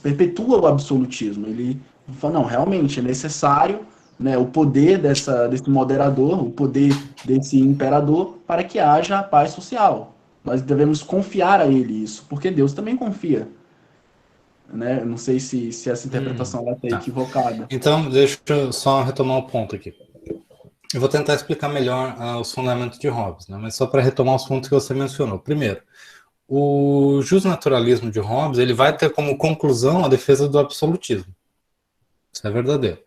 Speaker 4: perpetua o absolutismo. Ele fala, não, realmente é necessário, né, o poder desse moderador, o poder desse imperador, para que haja a paz social. Nós devemos confiar a ele isso, porque Deus também confia. Né? Eu não sei se essa interpretação está equivocada.
Speaker 1: Então, deixa eu só retomar o ponto aqui. Eu vou tentar explicar melhor os fundamentos de Hobbes, né? Mas só para retomar os pontos que você mencionou. Primeiro, o justnaturalismo de Hobbes, ele vai ter como conclusão a defesa do absolutismo. Isso é verdadeiro.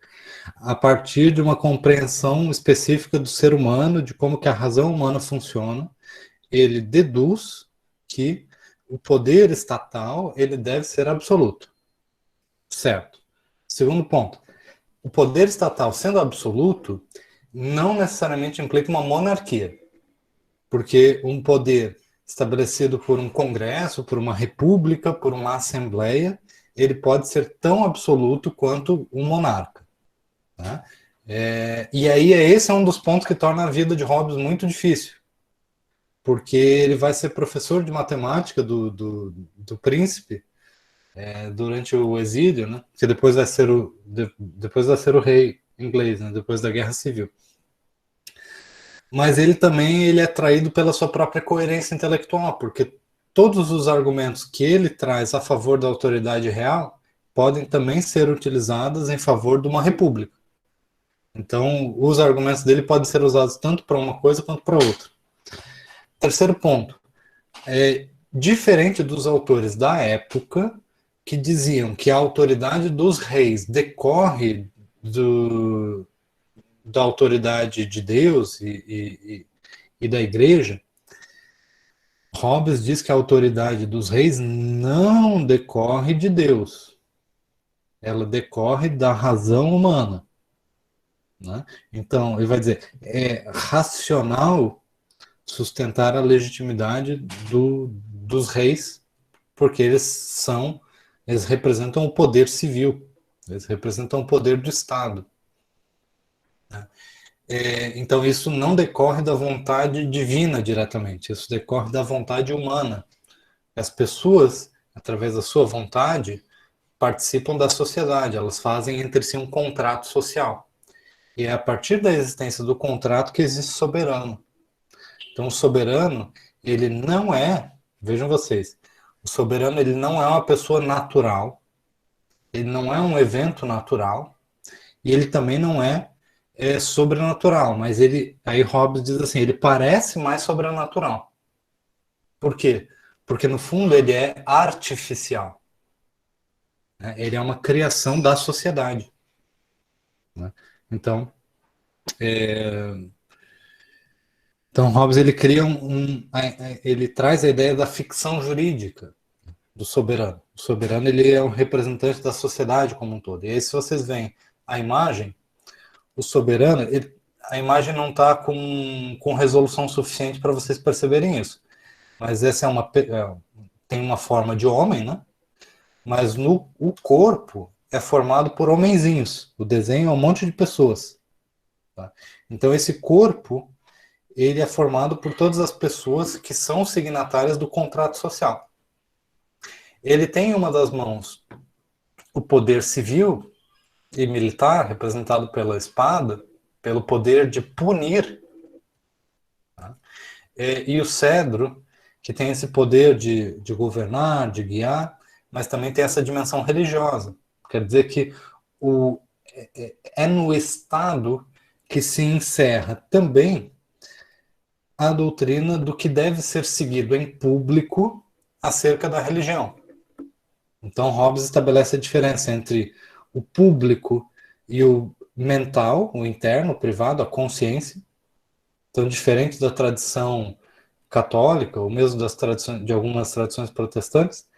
Speaker 1: A partir de uma compreensão específica do ser humano, de como que a razão humana funciona, ele deduz que o poder estatal ele deve ser absoluto. Certo. Segundo ponto, o poder estatal sendo absoluto não necessariamente implica uma monarquia, porque um poder estabelecido por um congresso, por uma república, por uma assembleia, ele pode ser tão absoluto quanto um monarca. Né? E aí esse é um dos pontos que torna a vida de Hobbes muito difícil, porque ele vai ser professor de matemática do príncipe durante o exílio, né? Que depois vai ser o rei inglês, né? Depois da Guerra Civil. Mas ele é atraído pela sua própria coerência intelectual, porque todos os argumentos que ele traz a favor da autoridade real podem também ser utilizados em favor de uma república. Então, os argumentos dele podem ser usados tanto para uma coisa quanto para outra. Terceiro ponto, diferente dos autores da época, que diziam que a autoridade dos reis decorre da autoridade de Deus e da igreja, Hobbes diz que a autoridade dos reis não decorre de Deus. Ela decorre da razão humana. Né? Então, ele vai dizer, é racional sustentar a legitimidade dos reis, porque eles representam o poder civil, eles representam o poder do Estado. Né? Então isso não decorre da vontade divina diretamente, isso decorre da vontade humana. As pessoas, através da sua vontade, participam da sociedade, elas fazem entre si um contrato social. E é a partir da existência do contrato que existe soberano. Então o soberano, ele não é, vejam vocês, o soberano ele não é uma pessoa natural, ele não é um evento natural, e ele também não é sobrenatural, mas ele, aí Hobbes diz assim, ele parece mais sobrenatural. Por quê? Porque no fundo ele é artificial. Né? Ele é uma criação da sociedade. Né? Então, Hobbes ele cria ele traz a ideia da ficção jurídica do soberano. O soberano ele é um representante da sociedade como um todo. E aí se vocês veem a imagem, o soberano, a imagem não está com resolução suficiente para vocês perceberem isso. Mas essa tem uma forma de homem, né? Mas o corpo é formado por homenzinhos. O desenho é um monte de pessoas. Tá? Então esse corpo, ele é formado por todas as pessoas que são signatárias do contrato social. Ele tem em uma das mãos o poder civil e militar, representado pela espada, pelo poder de punir, tá? E o cedro, que tem esse poder de governar, de guiar, mas também tem essa dimensão religiosa. Quer dizer que é no Estado que se encerra também a doutrina do que deve ser seguido em público acerca da religião. Então Hobbes estabelece a diferença entre o público e o mental, o interno, o privado, a consciência. Então, diferente da tradição católica, ou mesmo de algumas tradições protestantes,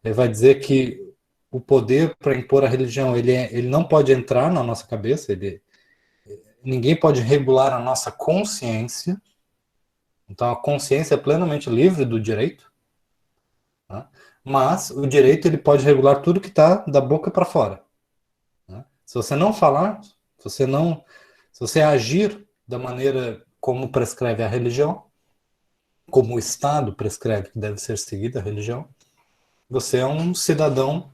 Speaker 1: ele vai dizer que o poder para impor a religião, ele não pode entrar na nossa cabeça, ninguém pode regular a nossa consciência. Então, a consciência é plenamente livre do direito, tá? Mas o direito ele pode regular tudo que está da boca para fora. Né? Se você não falar, se você agir da maneira como prescreve a religião, como o Estado prescreve que deve ser seguida a religião, você é um cidadão,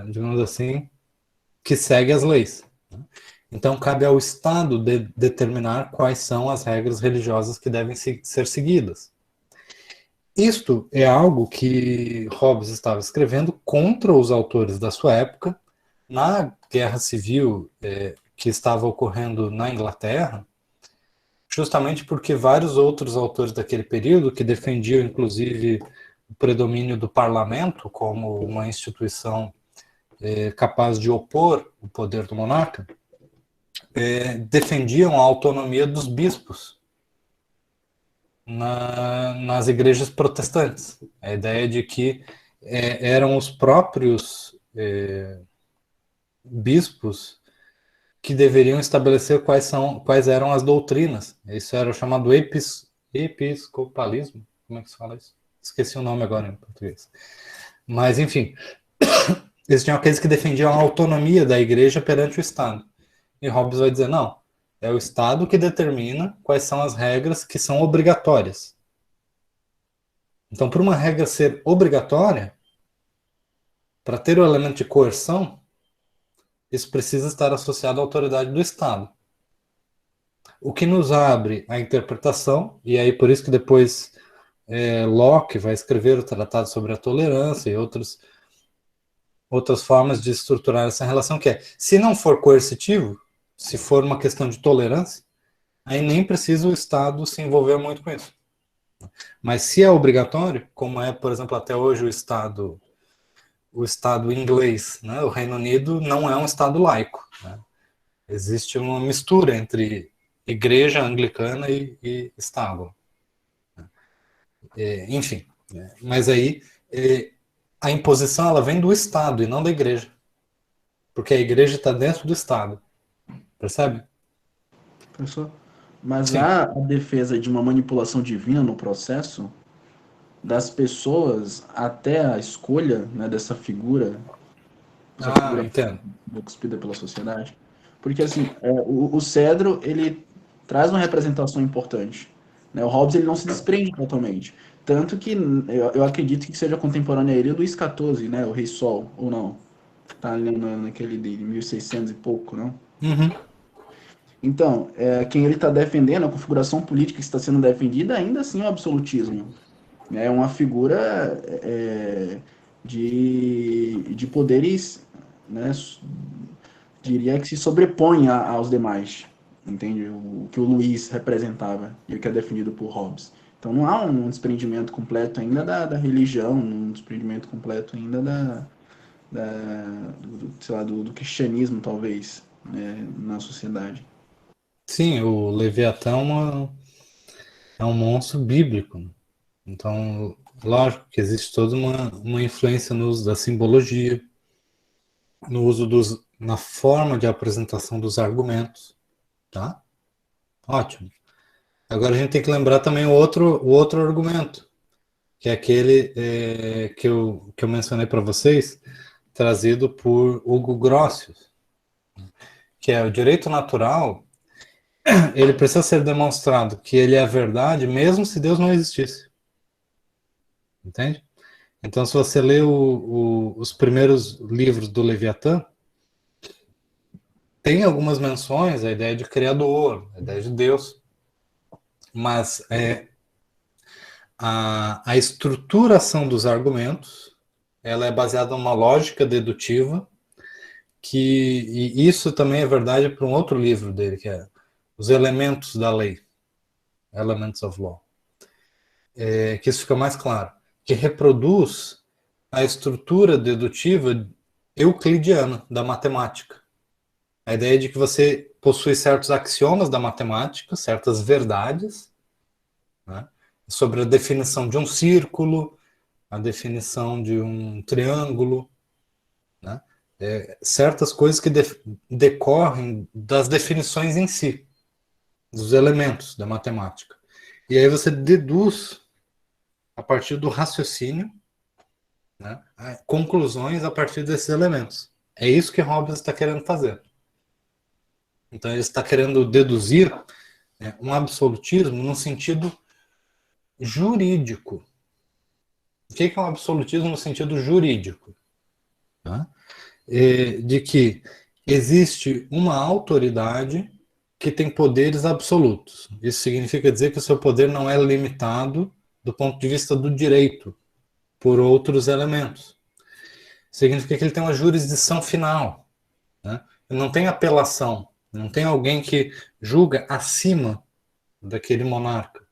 Speaker 1: digamos assim, que segue as leis. Né? Então, cabe ao Estado determinar quais são as regras religiosas que devem ser seguidas. Isto é algo que Hobbes estava escrevendo contra os autores da sua época, na Guerra Civil que estava ocorrendo na Inglaterra, justamente porque vários outros autores daquele período, que defendiam inclusive o predomínio do parlamento como uma instituição capaz de opor o poder do monarca, defendiam a autonomia dos bispos nas igrejas protestantes. A ideia de que eram os próprios bispos que deveriam estabelecer quais eram as doutrinas. Isso era o chamado episcopalismo. Como é que se fala isso? Esqueci o nome agora em português. Mas, enfim, eles tinham aqueles que defendiam a autonomia da igreja perante o Estado. E Hobbes vai dizer, não, é o Estado que determina quais são as regras que são obrigatórias. Então, para uma regra ser obrigatória, para ter o elemento de coerção, isso precisa estar associado à autoridade do Estado. O que nos abre a interpretação, e aí por isso que depois Locke vai escrever o Tratado sobre a Tolerância e outras formas de estruturar essa relação, que é, se não for coercitivo, se for uma questão de tolerância, aí nem precisa o Estado se envolver muito com isso. Mas se é obrigatório, como é, por exemplo, até hoje o Estado inglês, né? O Reino Unido não é um Estado laico. Né? Existe uma mistura entre igreja anglicana e Estado. Enfim, mas aí a imposição ela vem do Estado e não da igreja. Porque a igreja está dentro do Estado. Percebe?
Speaker 4: Professor, mas
Speaker 1: Sim.
Speaker 4: há a defesa de uma manipulação divina no processo das pessoas até a escolha, né, dessa figura
Speaker 1: Entendo.
Speaker 4: cuspida pela sociedade. Porque, assim, o cedro, ele traz uma representação importante, né? O Hobbes, ele não se desprende totalmente. Tanto que eu acredito que seja contemporâneo a ele o Luís XIV, né? O Rei Sol, ou não? Tá ali naquele de 1600 e pouco, não?
Speaker 1: Uhum.
Speaker 4: Então, quem ele está defendendo, a configuração política que está sendo defendida, ainda assim é o absolutismo. É uma figura de poderes, né, diria que se sobrepõe aos demais, entende? O que o Luiz representava e o que é definido por Hobbes. Então não há um desprendimento completo ainda da religião, um desprendimento completo ainda sei lá, do cristianismo, talvez, né, na sociedade.
Speaker 1: Sim, o Leviatã é um monstro bíblico. Então, lógico que existe toda uma influência no uso da simbologia, no uso na forma de apresentação dos argumentos, tá? Ótimo. Agora a gente tem que lembrar também o outro argumento, que é aquele que eu mencionei para vocês, trazido por Hugo Grotius, que é o direito natural. Ele precisa ser demonstrado que ele é a verdade, mesmo se Deus não existisse. Entende? Então, se você lê os primeiros livros do Leviatã, tem algumas menções à ideia de criador, à ideia de Deus, mas a estruturação dos argumentos, ela é baseada numa lógica dedutiva, e isso também é verdade para um outro livro dele, que é Os Elementos da Lei, Elements of Law, que isso fica mais claro, que reproduz a estrutura dedutiva euclidiana da matemática. A ideia de que você possui certos axiomas da matemática, certas verdades, né, sobre a definição de um círculo, a definição de um triângulo, né, certas coisas que decorrem das definições em si, dos elementos da matemática. E aí você deduz, a partir do raciocínio, né, conclusões a partir desses elementos. É isso que Hobbes está querendo fazer. Então ele está querendo deduzir um absolutismo no sentido jurídico. O que é um absolutismo no sentido jurídico? Tá? De que existe uma autoridade que tem poderes absolutos. Isso significa dizer que o seu poder não é limitado do ponto de vista do direito por outros elementos. Significa que ele tem uma jurisdição final, né? Não tem apelação, não tem alguém que julga acima daquele monarca,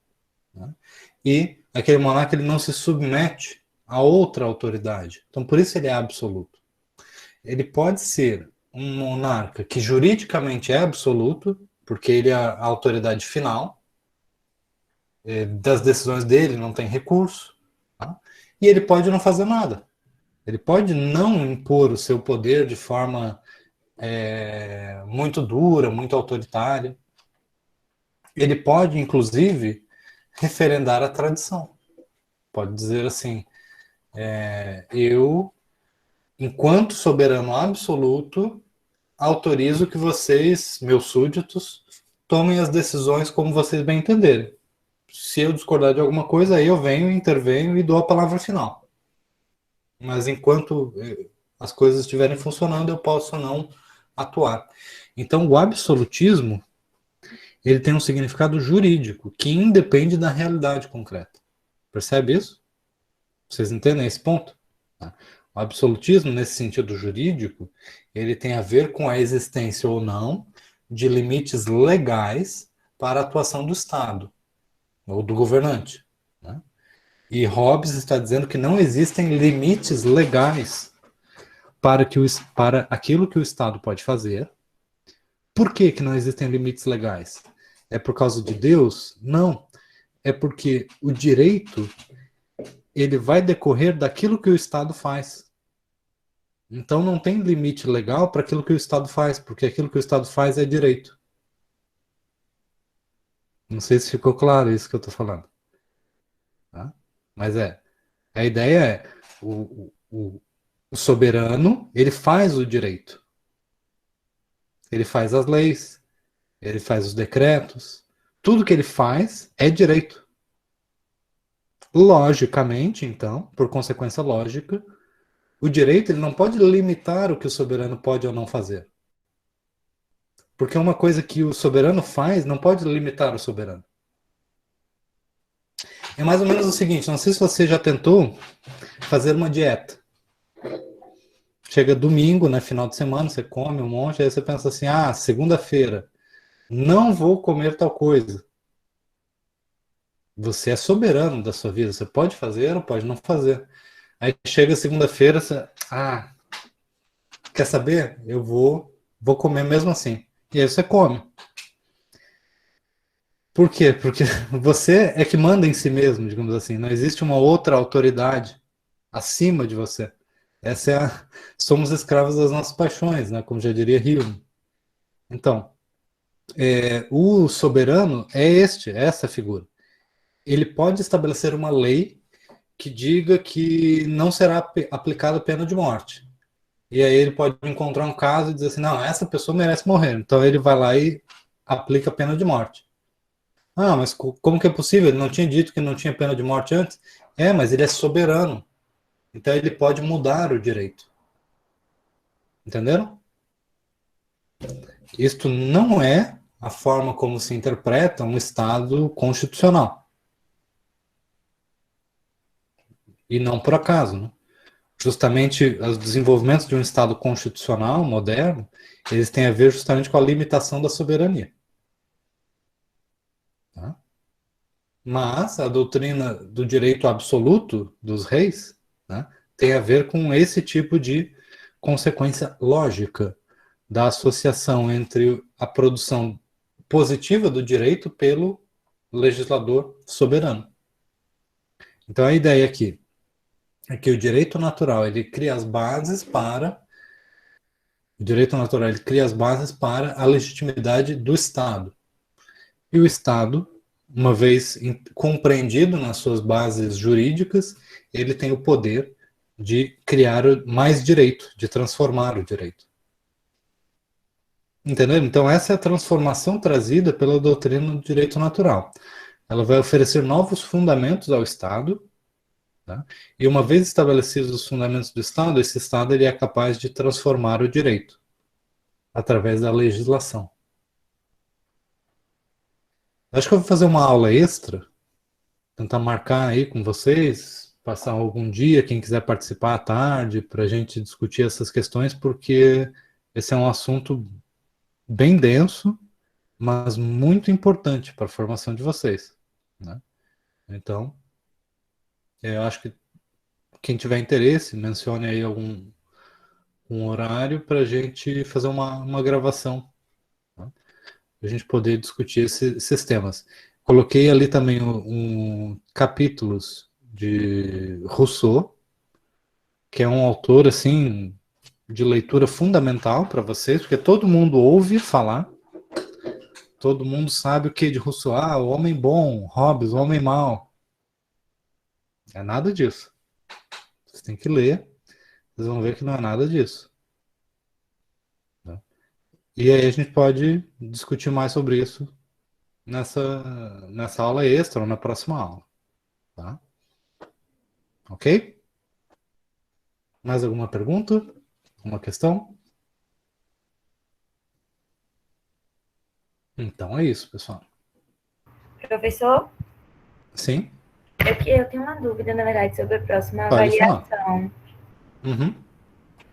Speaker 1: né? E aquele monarca ele não se submete a outra autoridade. Então, por isso ele é absoluto. Ele pode ser um monarca que juridicamente é absoluto, porque ele é a autoridade final, das decisões dele não tem recurso, tá? E ele pode não fazer nada. Ele pode não impor o seu poder de forma muito dura, muito autoritária. Ele pode, inclusive, referendar a tradição. Pode dizer assim, eu, enquanto soberano absoluto, autorizo que vocês, meus súditos, tomem as decisões como vocês bem entenderem. Se eu discordar de alguma coisa, aí eu venho, intervenho e dou a palavra final. Mas enquanto as coisas estiverem funcionando, eu posso não atuar. Então, o absolutismo, ele tem um significado jurídico que independe da realidade concreta. Percebe isso? Vocês entendem esse ponto? O absolutismo, nesse sentido jurídico, ele tem a ver com a existência ou não de limites legais para a atuação do Estado ou do governante, né? E Hobbes está dizendo que não existem limites legais para aquilo que o Estado pode fazer. Por que não existem limites legais? É por causa de Deus? Não. É porque o direito ele vai decorrer daquilo que o Estado faz. Então não tem limite legal para aquilo que o Estado faz, porque aquilo que o Estado faz é direito. Não sei se ficou claro isso que eu estou falando. Tá? Mas a ideia é o soberano, ele faz o direito. Ele faz as leis, ele faz os decretos. Tudo que ele faz é direito. Logicamente, então, por consequência lógica, o direito ele não pode limitar o que o soberano pode ou não fazer. Porque uma coisa que o soberano faz não pode limitar o soberano. É mais ou menos o seguinte, não sei se você já tentou fazer uma dieta. Chega domingo, né, final de semana, você come um monte, aí você pensa assim, segunda-feira, não vou comer tal coisa. Você é soberano da sua vida, você pode fazer ou pode não fazer. Aí chega segunda-feira, você, quer saber? Eu vou comer mesmo assim. E aí você come. Por quê? Porque você é que manda em si mesmo, digamos assim. Não existe uma outra autoridade acima de você. Somos escravos das nossas paixões, né? Como já diria Hume. Então, o soberano é essa figura. Ele pode estabelecer uma lei que diga que não será aplicada pena de morte. E aí ele pode encontrar um caso e dizer assim, não, essa pessoa merece morrer. Então ele vai lá e aplica a pena de morte. Mas como que é possível? Ele não tinha dito que não tinha pena de morte antes? Mas ele é soberano. Então ele pode mudar o direito. Entenderam? Isto não é a forma como se interpreta um Estado constitucional. E não por acaso, né? Justamente os desenvolvimentos de um Estado constitucional moderno, eles têm a ver justamente com a limitação da soberania. Tá? Mas a doutrina do direito absoluto dos reis, né, tem a ver com esse tipo de consequência lógica da associação entre a produção positiva do direito pelo legislador soberano. Então a ideia aqui é que o direito natural ele cria as bases para a legitimidade do Estado. E o Estado, uma vez compreendido nas suas bases jurídicas, ele tem o poder de criar mais direito, de transformar o direito. Entendeu? Então essa é a transformação trazida pela doutrina do direito natural. Ela vai oferecer novos fundamentos ao Estado, tá? E uma vez estabelecidos os fundamentos do Estado, esse Estado ele é capaz de transformar o direito através da legislação. Acho que eu vou fazer uma aula extra, tentar marcar aí com vocês, passar algum dia, quem quiser participar à tarde, para a gente discutir essas questões, porque esse é um assunto bem denso, mas muito importante para a formação de vocês, né? Então, eu acho que quem tiver interesse, mencione aí um horário para a gente fazer uma gravação, tá? Para a gente poder discutir esses temas. Coloquei ali também capítulos de Rousseau, que é um autor assim de leitura fundamental para vocês, porque todo mundo ouve falar, todo mundo sabe o que de Rousseau, o homem bom, Hobbes, o homem mau. É nada disso. Vocês têm que ler, vocês vão ver que não é nada disso. Né? E aí a gente pode discutir mais sobre isso nessa aula extra ou na próxima aula. Tá? Ok? Mais alguma pergunta? Alguma questão? Então é isso, pessoal.
Speaker 5: Professor,
Speaker 1: Sim?
Speaker 5: eu tenho uma dúvida, na verdade, sobre a próxima
Speaker 1: Pode falar.
Speaker 5: avaliação.
Speaker 1: Uhum.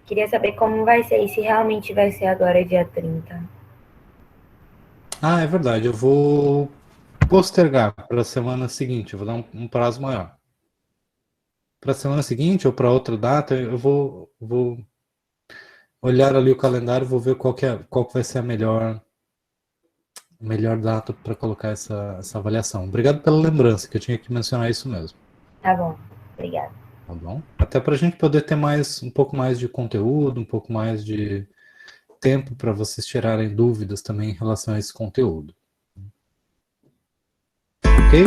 Speaker 5: Queria saber como vai ser e se realmente vai ser agora dia 30.
Speaker 1: É verdade. Eu vou postergar para a semana seguinte. Eu vou dar um prazo maior. Para a semana seguinte ou para outra data, eu vou olhar ali o calendário e vou ver qual que vai ser a melhor data para colocar essa avaliação. Obrigado pela lembrança, que eu tinha que mencionar isso mesmo.
Speaker 5: Tá bom, obrigada.
Speaker 1: Tá bom? Até para a gente poder ter um pouco mais de conteúdo, um pouco mais de tempo para vocês tirarem dúvidas também em relação a esse conteúdo. Ok?